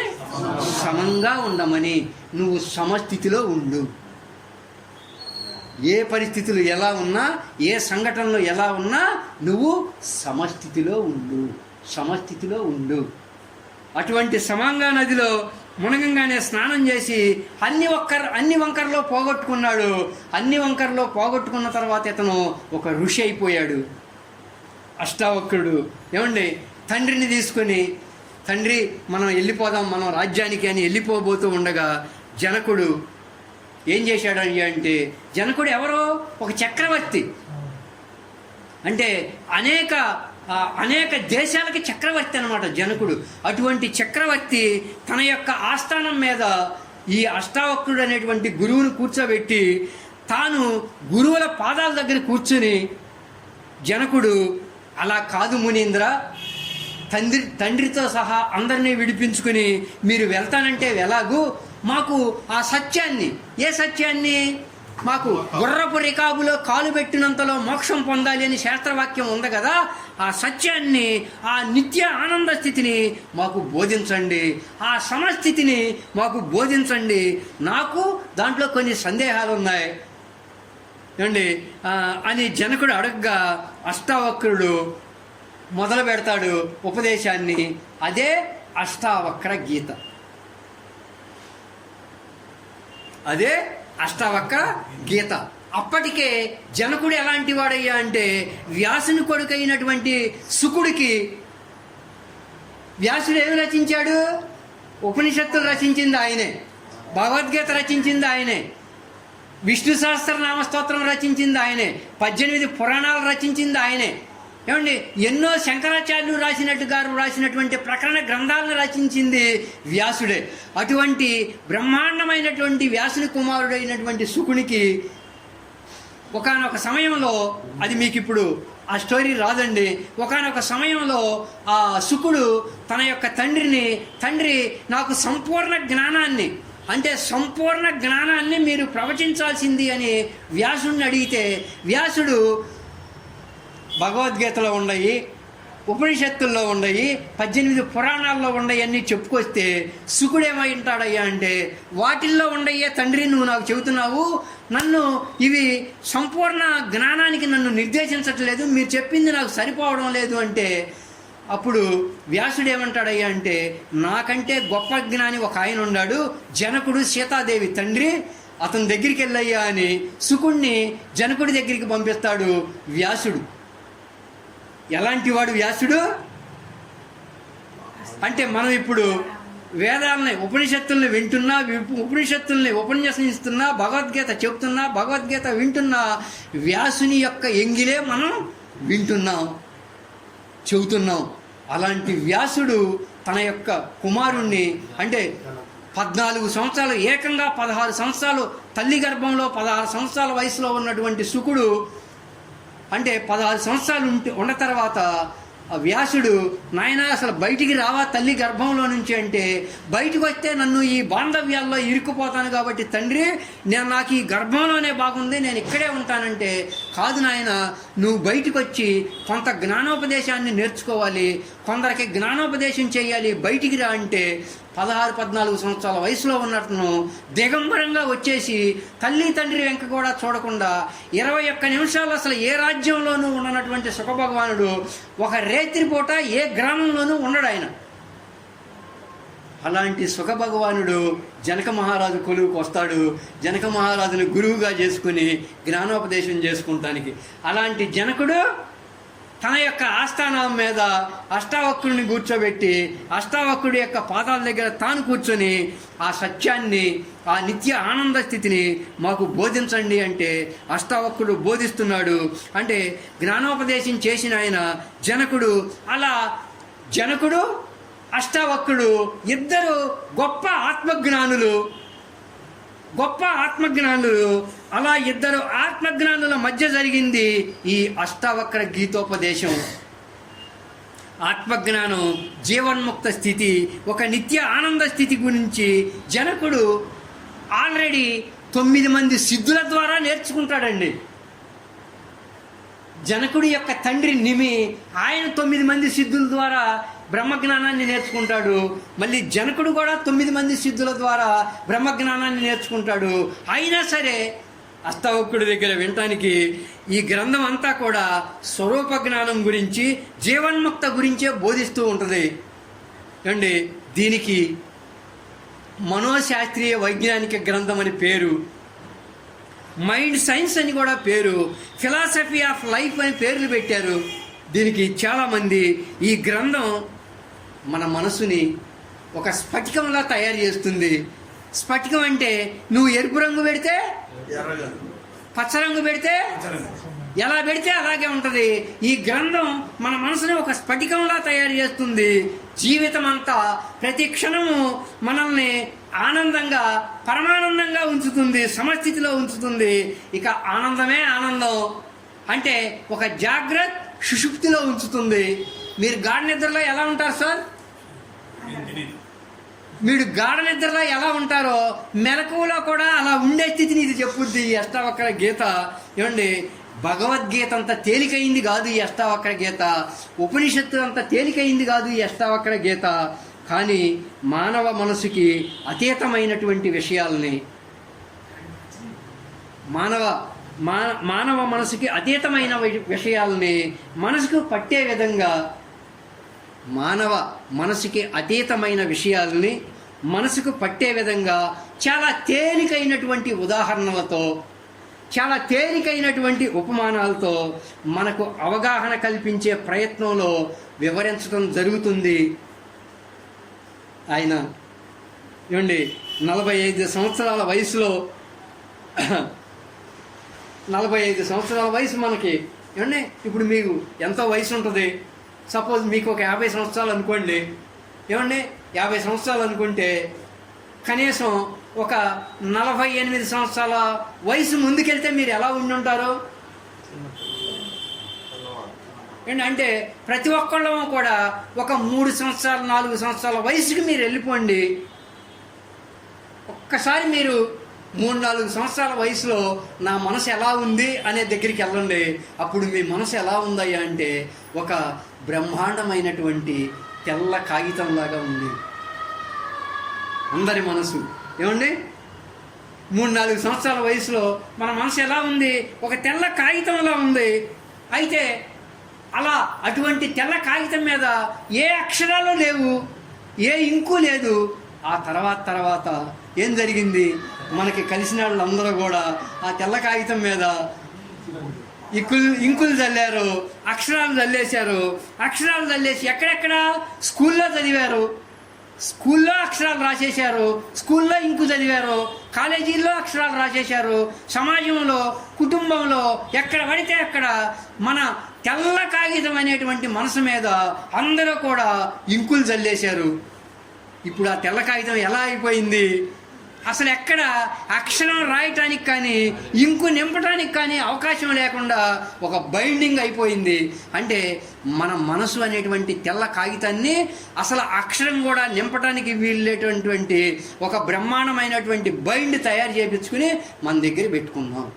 సమంగా ఉండమని. నువ్వు సమస్థితిలో ఉండు. ఏ పరిస్థితులు ఎలా ఉన్నా, ఏ సంఘటనలు ఎలా ఉన్నా నువ్వు సమస్థితిలో ఉండు. అటువంటి సమంగా నదిలో మునగంగానే స్నానం చేసి అన్ని వంకరలో పోగొట్టుకున్నాడు. అన్ని వంకరలో పోగొట్టుకున్న తర్వాత ఇతను ఒక ఋషి అయిపోయాడు అష్టావక్రుడు. ఏమండి, తండ్రిని తీసుకొని, తండ్రి మనం వెళ్ళిపోదాం మన రాజ్యానికి అని వెళ్ళిపోబోతూ ఉండగా జనకుడు ఏం చేశాడని అంటే, జనకుడు ఎవరో ఒక చక్రవర్తి, అంటే అనేక దేశాలకి చక్రవర్తి అన్నమాట జనకుడు. అటువంటి చక్రవర్తి తన యొక్క ఆస్థానం మీద ఈ అష్టావక్రుడు అనేటువంటి గురువును కూర్చోబెట్టి తాను గురువుల పాదాల దగ్గర కూర్చుని, జనకుడు అలా కాదు మునీంద్ర, తండ్రితో సహా అందరినీ విడిపించుకుని మీరు వెళ్తానంటే ఎలాగూ మాకు ఆ సత్యాన్ని, ఏ సత్యాన్ని? మాకు గుర్రపు రికాబులో కాలు పెట్టినంతలో మోక్షం పొందాలి అని శాస్త్రవాక్యం ఉంది కదా, ఆ సత్యాన్ని, ఆ నిత్య ఆనంద స్థితిని మాకు బోధించండి, ఆ సమస్థితిని మాకు బోధించండి. నాకు దాంట్లో కొన్ని సందేహాలు ఉన్నాయి ఏమండి అని జనకుడు అడగగా అష్టావక్రుడు మొదలు పెడతాడు ఉపదేశాన్ని. అదే అష్టావక్ర గీత. అదే అష్టావక్ర గీత. అప్పటికే జనకుడు ఎలాంటి వాడయ్యా అంటే, వ్యాసుని కొడుకైనటువంటి శుకుడికి వ్యాసుడు ఏమి రచించాడు? ఉపనిషత్తులు రచించింది ఆయనే, భగవద్గీత రచించింది ఆయనే, విష్ణు సహస్రనామ స్తోత్రం రచించింది ఆయనే, 18 పురాణాలు రచించింది ఆయనే. ఏమండి, ఎన్నో శంకరాచార్యులు రాసినటువంటి ప్రకరణ గ్రంథాలను రచించింది వ్యాసుడే. అటువంటి బ్రహ్మాండమైనటువంటి వ్యాసుని కుమారుడైనటువంటి శుకునికి ఒకానొక సమయంలో, అది మీకు ఇప్పుడు ఆ స్టోరీ రాదండి. ఒకానొక సమయంలో ఆ శుకుడు తన యొక్క తండ్రి నాకు సంపూర్ణ జ్ఞానాన్ని, అంటే సంపూర్ణ జ్ఞానాన్ని మీరు ప్రవచించాల్సింది అని వ్యాసుడిని అడిగితే, వ్యాసుడు భగవద్గీతలో ఉన్నాయి, ఉపనిషత్తుల్లో ఉన్నాయి, 18 పురాణాల్లో ఉన్నాయి అన్నీ చెప్పుకొస్తే శుకుడు ఏమై ఉంటాడయ్యా అంటే, వాటిల్లో ఉండయ్యే తండ్రి నువ్వు నాకు చెబుతున్నావు, నన్ను ఇవి సంపూర్ణ జ్ఞానానికి నన్ను నిర్దేశించట్లేదు, మీరు చెప్పింది నాకు సరిపోవడం లేదు అంటే, అప్పుడు వ్యాసుడు ఏమంటాడయ్యా అంటే, నాకంటే గొప్ప జ్ఞాని ఒక ఆయన ఉన్నాడు, జనకుడు, సీతాదేవి తండ్రి, అతని దగ్గరికి వెళ్ళయ్యా అని శుకుడిని జనకుడి దగ్గరికి పంపిస్తాడు వ్యాసుడు. ఎలాంటి వాడు వ్యాసుడు అంటే, మనం ఇప్పుడు వేదాలని ఉపనిషత్తుల్ని వింటున్నా, ఉపనిషత్తుల్ని ఉపన్యసిస్తున్నా, భగవద్గీత చెప్తున్నా, భగవద్గీత వింటున్నా, వ్యాసుని యొక్క ఎంగిలే మనం వింటున్నాం, చెబుతున్నాం. అలాంటి వ్యాసుడు తన యొక్క కుమారుణ్ణి, అంటే 14 సంవత్సరాలు, ఏకంగా 16 సంవత్సరాలు తల్లి గర్భంలో 16 సంవత్సరాల వయసులో ఉన్నటువంటి శుకుడు, అంటే 16 సంవత్సరాలు ఉన్న తర్వాత వ్యాసుడు, నాయన అసలు బయటికి రావా తల్లి గర్భంలో నుంచి అంటే, బయటకు వస్తే నన్ను ఈ బాంధవ్యాల్లో ఇరుక్కుపోతాను కాబట్టి తండ్రి నాకు ఈ గర్భంలోనే బాగుంది, నేను ఇక్కడే ఉంటానంటే, కాదు నాయన, నువ్వు బయటకు వచ్చి కొంత జ్ఞానోపదేశాన్ని నేర్చుకోవాలి, కొందరికి జ్ఞానోపదేశం చేయాలి, బయటికి రా అంటే 16-14 సంవత్సరాల వయసులో ఉన్నట్టును దిగంబరంగా వచ్చేసి తల్లి తండ్రి వెంక కూడా చూడకుండా 21 నిమిషాలు అసలు ఏ రాజ్యంలోనూ ఉన్నటువంటి సుఖభగవానుడు ఒక రేత్రిపూట ఏ గ్రామంలోనూ ఉండడు ఆయన. అలాంటి సుఖభగవానుడు జనక మహారాజు కొలువుకు వస్తాడు, జనక మహారాజుని గురువుగా చేసుకుని జ్ఞానోపదేశం చేసుకుంటానికి. అలాంటి జనకుడు తన యొక్క ఆస్థానం మీద అష్టావక్రుడిని కూర్చోబెట్టి, అష్టావక్రుడి యొక్క పాదాల దగ్గర తాను కూర్చొని ఆ సత్యాన్ని, ఆ నిత్య ఆనంద స్థితిని మాకు బోధించండి అంటే అష్టావక్రుడు బోధిస్తున్నాడు. అంటే జ్ఞానోపదేశం చేసిన ఆయన జనకుడు. అలా జనకుడు, అష్టావక్రుడు ఇద్దరు గొప్ప ఆత్మజ్ఞానులు. అలా ఇద్దరు ఆత్మజ్ఞానుల మధ్య జరిగింది ఈ అష్టావక్ర గీతోపదేశం. ఆత్మజ్ఞానం, జీవన్ముక్త స్థితి, ఒక నిత్య ఆనంద స్థితి గురించి జనకుడు ఆల్రెడీ 9 మంది సిద్ధుల ద్వారా నేర్చుకుంటాడండి. జనకుడి యొక్క తండ్రి నిమి, ఆయన 9 మంది సిద్ధుల ద్వారా బ్రహ్మజ్ఞానాన్ని నేర్చుకుంటాడు. మళ్ళీ జనకుడు కూడా 9 మంది సిద్ధుల ద్వారా బ్రహ్మజ్ఞానాన్ని నేర్చుకుంటాడు. అయినా సరే అష్టావక్రుడి దగ్గర వినటానికి ఈ గ్రంథం అంతా కూడా స్వరూప జ్ఞానం గురించి, జీవన్ముక్త గురించే బోధిస్తూ ఉంటుంది అండి. దీనికి మనోశాస్త్రీయ వైజ్ఞానిక గ్రంథం అని పేరు, మైండ్ సైన్స్ అని కూడా పేరు, ఫిలాసఫీ ఆఫ్ లైఫ్ అని పేర్లు పెట్టారు దీనికి చాలామంది. ఈ గ్రంథం మన మనసుని ఒక స్ఫటికంలా తయారు చేస్తుంది. స్ఫటికం అంటే నువ్వు ఎరుపు రంగు పెడితే, పచ్చ రంగు పెడితే, ఎలా పెడితే అలాగే ఉంటుంది. ఈ గ్రంథం మన మనసుని ఒక స్ఫటికంలా తయారు చేస్తుంది. జీవితం అంతా ప్రతి క్షణము మనల్ని ఆనందంగా, పరమానందంగా ఉంచుతుంది, సమస్థితిలో ఉంచుతుంది. ఇక ఆనందమే ఆనందం అంటే ఒక జాగ్రత్త సుషుప్తిలో ఉంచుతుంది. మీరు గాఢ నిద్రలో ఎలా ఉంటారు సార్? మీరు గాఢ నిద్రలో ఎలా ఉంటారో మెలకువలో కూడా అలా ఉండే స్థితిని ఇది చెప్పుద్ది ఈ అష్టావక్ర గీత. ఏమండి, భగవద్గీత అంత తేలికైంది కాదు ఈ అష్టావక్ర గీత, ఉపనిషత్తు అంత తేలికైంది కాదు ఈ అష్టావక్ర గీత. కానీ మానవ మనసుకి అతీతమైనటువంటి విషయాల్ని, మానవ మనసుకి అతీతమైన విషయాల్ని మనసుకు పట్టే విధంగా, మానవ మనసుకి అతీతమైన విషయాల్ని మనసుకు పట్టే విధంగా చాలా తేలికైనటువంటి ఉదాహరణలతో, చాలా తేలికైనటువంటి ఉపమానాలతో మనకు అవగాహన కల్పించే ప్రయత్నంలో వివరించడం జరుగుతుంది. ఆయన ఏమండి 45 సంవత్సరాల వయసులో, 45 సంవత్సరాల వయసు మనకి ఏమండి, ఇప్పుడు మీకు ఎంతో వయసు ఉంటుంది. సపోజ్ మీకు ఒక 50 సంవత్సరాలు అనుకోండి. ఏమండి 50 సంవత్సరాలు అనుకుంటే కనీసం ఒక 48 సంవత్సరాల వయసు ముందుకెళ్తే మీరు ఎలా ఉండి ఉంటారు? ఏంటంటే ప్రతి ఒక్కళ్ళము కూడా ఒక 3 సంవత్సరాలు 4 సంవత్సరాల వయసుకి మీరు వెళ్ళిపోండి. ఒక్కసారి మీరు 3-4 సంవత్సరాల వయసులో నా మనసు ఎలా ఉంది అనే దగ్గరికి వెళ్ళండి. అప్పుడు మీ మనసు ఎలా ఉందయ్యా అంటే ఒక బ్రహ్మాండమైనటువంటి తెల్ల కాగితంలాగా ఉంది అందరి మనసు. ఏమండి, 3-4 సంవత్సరాల వయసులో మన మనసు ఎలా ఉంది? ఒక తెల్ల కాగితంలా ఉంది. అయితే అలా అటువంటి తెల్ల కాగితం మీద ఏ అక్షరాలు లేవు, ఏ ఇంకు లేదు. ఆ తర్వాత ఏం జరిగింది? మనకి కలిసిన వాళ్ళందరూ కూడా ఆ తెల్ల కాగితం మీద ఇంకులు చల్లారు, అక్షరాలు చల్లేశారు. అక్షరాలు చల్లేసి ఎక్కడెక్కడ స్కూల్లో చదివారు, స్కూల్లో అక్షరాలు రాసేశారు, స్కూల్లో ఇంకు చదివారు, కాలేజీల్లో అక్షరాలు రాసేశారు, సమాజంలో, కుటుంబంలో ఎక్కడ పడితే అక్కడ మన తెల్ల కాగితం అనేటువంటి మనసు మీద అందరూ కూడా ఇంకులు చల్లేశారు. ఇప్పుడు ఆ తెల్ల కాగితం ఎలా అయిపోయింది? అసలు ఎక్కడ అక్షరం రాయటానికి కానీ ఇంకు నింపటానికి కానీ అవకాశం లేకుండా ఒక బైండింగ్ అయిపోయింది. అంటే మన మనసు అనేటువంటి తెల్ల కాగితాన్ని అసలు అక్షరం కూడా నింపటానికి వీళ్ళేటువంటి ఒక బ్రహ్మాండమైనటువంటి బైండ్ తయారు చేయించుకుని మన దగ్గర పెట్టుకున్నాం.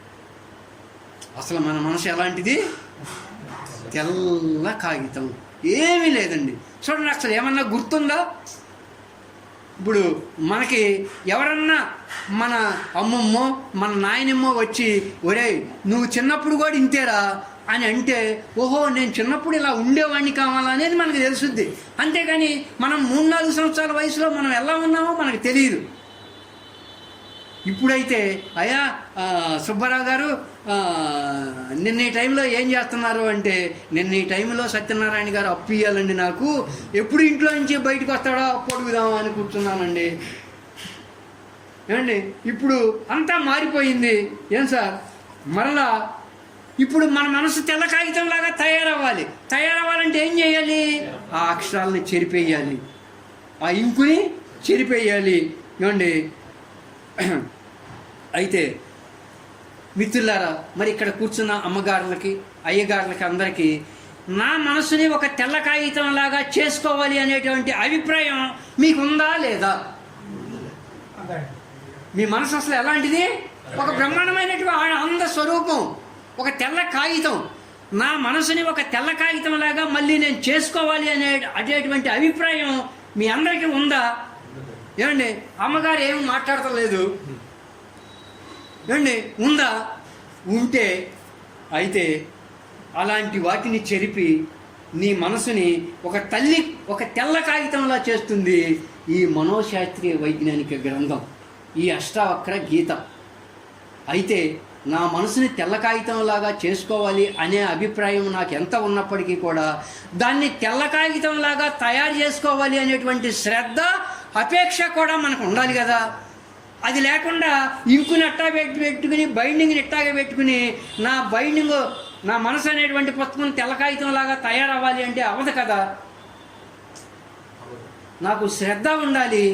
అసలు మన మనసు ఎలాంటిది? తెల్ల కాగితం, ఏమీ లేదండి. చూడండి, అసలు ఏమన్నా గుర్తుందా? ఇప్పుడు మనకి ఎవరన్నా మన అమ్మమ్మో మన నాయనమ్మో వచ్చి ఒరేయ్ నువ్వు చిన్నప్పుడు కూడా ఇంతేరా అని అంటే ఓహో నేను చిన్నప్పుడు ఇలా ఉండేవాడిని కావాలా అనేది మనకు తెలుసుద్ది. అంతేకాని మనం 3-4 సంవత్సరాల వయసులో మనం ఎలా ఉన్నామో మనకు తెలియదు. ఇప్పుడైతే అయ్యా సుబ్బారావు గారు నిన్న ఈ టైంలో ఏం చేస్తున్నారు అంటే నిన్న ఈ టైంలో సత్యనారాయణ గారు అప్పు ఇవ్వాలండి, నాకు ఎప్పుడు ఇంట్లో నుంచి బయటకు వస్తాడో అప్పు అడుగుదామా అని కూర్చున్నానండి. ఏమండి, ఇప్పుడు అంతా మారిపోయింది. ఏం సార్, మరలా ఇప్పుడు మన మనసు తెల్ల కాగితంలాగా తయారవ్వాలంటే ఏం చేయాలి? ఆ అక్షరాలని చెరిపేయాలి, ఆ ఇంకుని చెరిపేయాలి. ఏమండి, అయితే మిత్రులారా, మరి ఇక్కడ కూర్చున్న అమ్మగారులకి అయ్యగారులకి అందరికీ నా మనసుని ఒక తెల్ల కాగితం లాగా చేసుకోవాలి అనేటువంటి అభిప్రాయం మీకుందా లేదా? మీ మనసు అసలు ఎలాంటిది? ఒక బ్రహ్మాండమైనటువంటి అంద స్వరూపం, ఒక తెల్ల కాగితం. నా మనసుని ఒక తెల్ల కాగితం లాగా మళ్ళీ నేను చేసుకోవాలి అనేటువంటి అభిప్రాయం మీ అందరికీ ఉందా? ఏమండి, అమ్మగారు ఏమి మాట్లాడతలేదు. ఏమండి, ఉందా? ఉంటే అయితే అలాంటి వాటిని చెరిపి నీ మనసుని ఒక తెల్ల కాగితంలా చేస్తుంది ఈ మనోశాస్త్రీయ వైజ్ఞానిక గ్రంథం, ఈ అష్టావక్ర గీత. అయితే నా మనసుని తెల్ల కాగితంలాగా చేసుకోవాలి అనే అభిప్రాయం నాకు ఎంత ఉన్నప్పటికీ కూడా దాన్ని తెల్ల కాగితంలాగా తయారు చేసుకోవాలి అనేటువంటి శ్రద్ధ, అపేక్ష కూడా మనకు ఉండాలి కదా. అది లేకుండా ఇంకుని అట్టా పెట్టుకుని బైండింగ్ని ఇట్టాగే పెట్టుకుని నా మనసు అనేటువంటి పుస్తకం తెల్ల కాగితంలాగా తయారవ్వాలి అంటే అవ్వదు కదా. నాకు శ్రద్ధ ఉండాలి,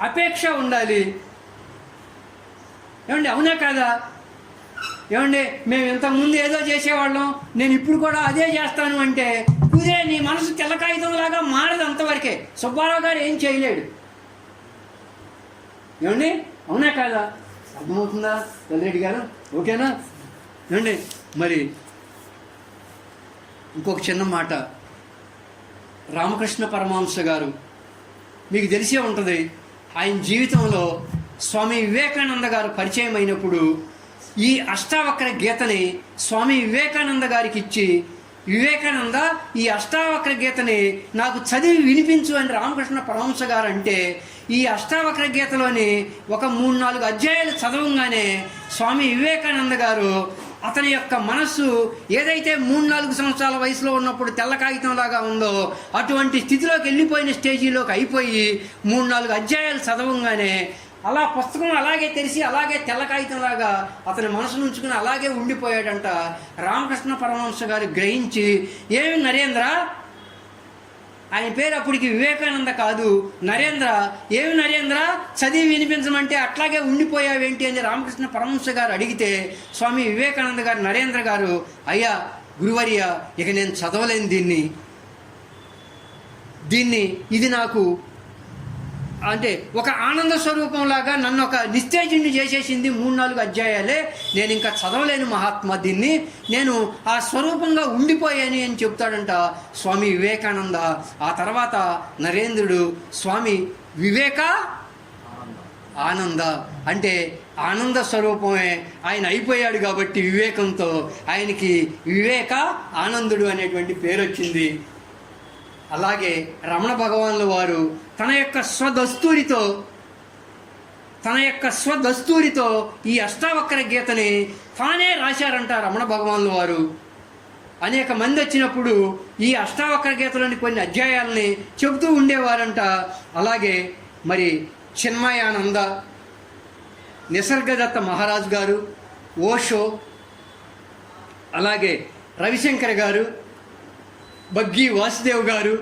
అపేక్ష ఉండాలి. ఏమండి, అవునా కాదా? ఏమండి, మేము ఇంతకుముందు ఏదో చేసేవాళ్ళం, నేను ఇప్పుడు కూడా అదే చేస్తాను అంటే కుదిరే నీ మనసు తెల్ల కాగితంలాగా మారదు, అంతవరకే. సుబ్బారావు గారు ఏం చేయలేడు. ఏమండి, అవునా కాదా? అర్థమవుతుందా చంద్రెడ్డి గారు? ఓకేనా? ఏమండి, మరి ఇంకొక చిన్న మాట. రామకృష్ణ పరమహంస గారు మీకు తెలిసే ఉంటుంది. ఆయన జీవితంలో స్వామి వివేకానంద గారు పరిచయం అయినప్పుడు ఈ అష్టావక్ర గీతని స్వామి వివేకానంద గారికి ఇచ్చి, వివేకానంద ఈ అష్టావక్ర గీతని నాకు చదివి వినిపించు అని రామకృష్ణ పరమహంస గారు అంటే ఈ అష్టావక్ర గీతలోని ఒక 3-4 అధ్యాయాలు చదవంగానే స్వామి వివేకానంద గారు అతని యొక్క మనస్సు ఏదైతే 3-4 సంవత్సరాల వయసులో ఉన్నప్పుడు తెల్ల కాగితంలాగా ఉందో అటువంటి స్థితిలోకి వెళ్ళిపోయిన స్టేజీలోకి అయిపోయి 3-4 అధ్యాయాలు చదవంగానే అలా పుస్తకం అలాగే తెరిచి అలాగే తెల్ల కాగితంలాగా అతని మనసు నుంచుకుని అలాగే ఉండిపోయాడంట. రామకృష్ణ పరమహంస గారు గ్రహించి, ఏమి నరేంద్ర, ఆయన పేరు అప్పటికి వివేకానంద కాదు, నరేంద్ర, ఏమి నరేంద్ర చదివి వినిపించమంటే అట్లాగే ఉండిపోయావేంటి అని రామకృష్ణ పరమహంస గారు అడిగితే స్వామి వివేకానంద గారు, నరేంద్ర గారు, అయ్యా గురువర్య ఇక నేను చదవలేను దీన్ని ఇది నాకు అంటే ఒక ఆనంద స్వరూపంలాగా నన్ను ఒక నిస్తేజుని చేసేసింది 3-4 అధ్యాయాలే, నేను ఇంకా చదవలేను మహాత్మా దీన్ని, నేను ఆ స్వరూపంగా ఉండిపోయాను అని చెప్తాడంట స్వామి వివేకానంద. ఆ తర్వాత నరేంద్రుడు స్వామి వివేక ఆనంద అంటే ఆనంద స్వరూపమే ఆయన అయిపోయాడు కాబట్టి వివేకంతో ఆయనకి వివేక ఆనందుడు అనేటువంటి పేరు వచ్చింది. అలాగే రమణ భగవానుల వారు తన యొక్క స్వదస్తూరితో ఈ అష్టావక్ర గీతని తానే రాశారంట రమణ భగవానుల వారు. అనేక మంది వచ్చినప్పుడు ఈ అష్టావక్ర గీతలోని కొన్ని అధ్యాయాలని చెబుతూ ఉండేవారంట. అలాగే మరి చిన్మయానంద, నిసర్గదత్త మహారాజ్ గారు, ఓషో, అలాగే రవిశంకర్ గారు, బగ్గి వాసుదేవ్ గారు,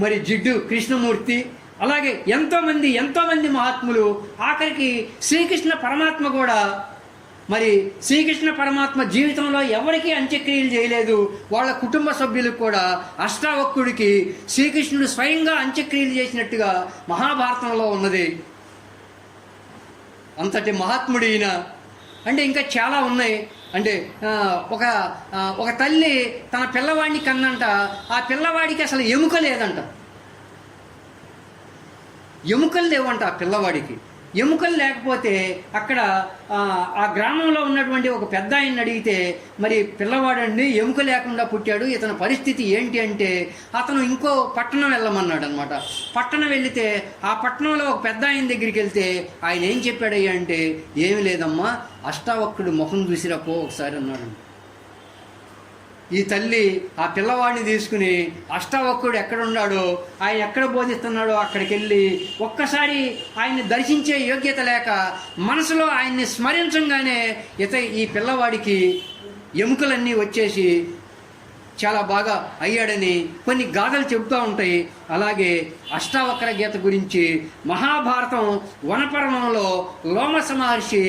మరి జిడ్డు కృష్ణమూర్తి, అలాగే ఎంతోమంది మహాత్ములు, ఆఖరికి శ్రీకృష్ణ పరమాత్మ కూడా, మరి శ్రీకృష్ణ పరమాత్మ జీవితంలో ఎవరికీ అంత్యక్రియలు చేయలేదు, వాళ్ళ కుటుంబ సభ్యులకు కూడా అష్టావక్రుడికి శ్రీకృష్ణుడు స్వయంగా అంత్యక్రియలు చేసినట్టుగా మహాభారతంలో ఉన్నది. అంతటి మహాత్ముడు ఈయన. అంటే ఇంకా చాలా ఉన్నాయి. అంటే ఒక తల్లి తన పిల్లవాడిని కన్నంట, ఆ పిల్లవాడికి అసలు ఎముక లేదంట, ఎముకలు లేవంట ఆ పిల్లవాడికి. ఎముకలు లేకపోతే అక్కడ ఆ గ్రామంలో ఉన్నటువంటి ఒక పెద్ద ఆయన్ని అడిగితే, మరి పిల్లవాడండి ఎముక లేకుండా పుట్టాడు, ఇతని పరిస్థితి ఏంటి అంటే అతను ఇంకో పట్టణం వెళ్ళమన్నాడు అనమాట. పట్టణం వెళితే ఆ పట్టణంలో ఒక పెద్ద ఆయన దగ్గరికి వెళ్తే ఆయన ఏం చెప్పాడయ్యా అంటే, ఏమి లేదమ్మా, అష్టావక్రుడు ముఖం చూసిరాపో ఒకసారి అన్నాడు. ఈ తల్లి ఆ పిల్లవాడిని తీసుకుని అష్టావక్రుడు ఎక్కడున్నాడో, ఆయన ఎక్కడ బోధిస్తున్నాడో అక్కడికి వెళ్ళి ఒక్కసారి ఆయన్ని దర్శించే యోగ్యత లేక మనసులో ఆయన్ని స్మరించంగానే ఈ పిల్లవాడికి ఎముకలన్నీ వచ్చేసి చాలా బాగా అయ్యాడని కొన్ని గాథలు చెబుతూ ఉంటాయి. అలాగే అష్టావక్ర గీత గురించి మహాభారతం వనపర్వంలో లోమస మహర్షి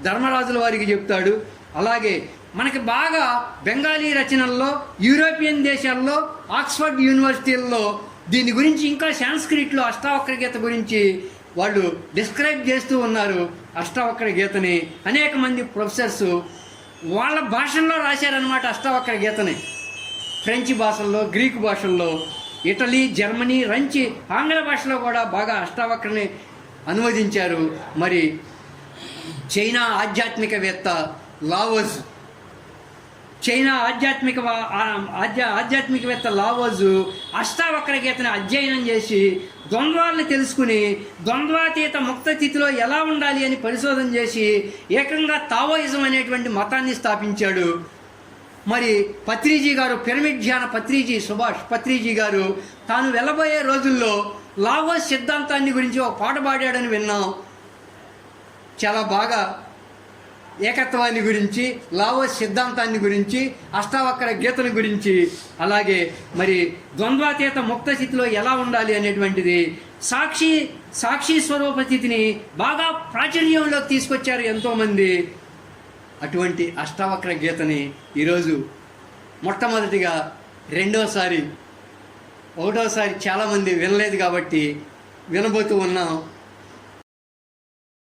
ధర్మరాజుల వారికి చెప్తాడు. అలాగే మనకి బాగా బెంగాలీ రచనల్లో, యూరోపియన్ దేశాల్లో, ఆక్స్ఫర్డ్ యూనివర్సిటీల్లో దీని గురించి ఇంకా సాంస్క్రిట్లో అష్టావక్ర గీత గురించి వాళ్ళు డిస్క్రైబ్ చేస్తూ ఉన్నారు. అష్టావక్ర గీతని అనేక మంది ప్రొఫెసర్స్ వాళ్ళ భాషల్లో రాశారనమాట. అష్టావక్ర గీతని ఫ్రెంచ్ భాషల్లో, గ్రీకు భాషల్లో, ఇటలీ, జర్మనీ, ఫ్రెంచ్, ఆంగ్ల భాషలో కూడా బాగా అష్టావక్రని అనువదించారు. మరి చైనా ఆధ్యాత్మికవేత్త లావోజ్, చైనా ఆధ్యాత్మికవేత్త లావోజు అష్టావక్ర గీతని అధ్యయనం చేసి ద్వంద్వాలను తెలుసుకుని ద్వంద్వాతీత ముక్త స్థితిలో ఎలా ఉండాలి అని పరిశోధన చేసి ఏకంగా తావోయిజం అనేటువంటి మతాన్ని స్థాపించాడు. మరి పత్రిజీ గారు, పిరమిడ్ ధ్యాన పత్రిజీ, సుభాష్ పత్రిజీ గారు తాను వెళ్ళబోయే రోజుల్లో లావోస్ సిద్ధాంతాన్ని గురించి ఒక పాట పాడాడని విన్నాం. చాలా బాగా ఏకత్వాన్ని గురించి, లావోస్ సిద్ధాంతాన్ని గురించి, అష్టావక్ర గీతల గురించి, అలాగే మరి ద్వంద్వాతీత ముక్త స్థితిలో ఎలా ఉండాలి అనేటువంటిది సాక్షి స్వరూప స్థితిని బాగా ప్రాచుర్యంలోకి తీసుకొచ్చారు ఎంతోమంది. అటువంటి అష్టావక్ర గీతని ఈరోజు మొట్టమొదటిగా, ఒకటోసారి చాలామంది వినలేదు కాబట్టి వినబోతూ ఉన్నాం.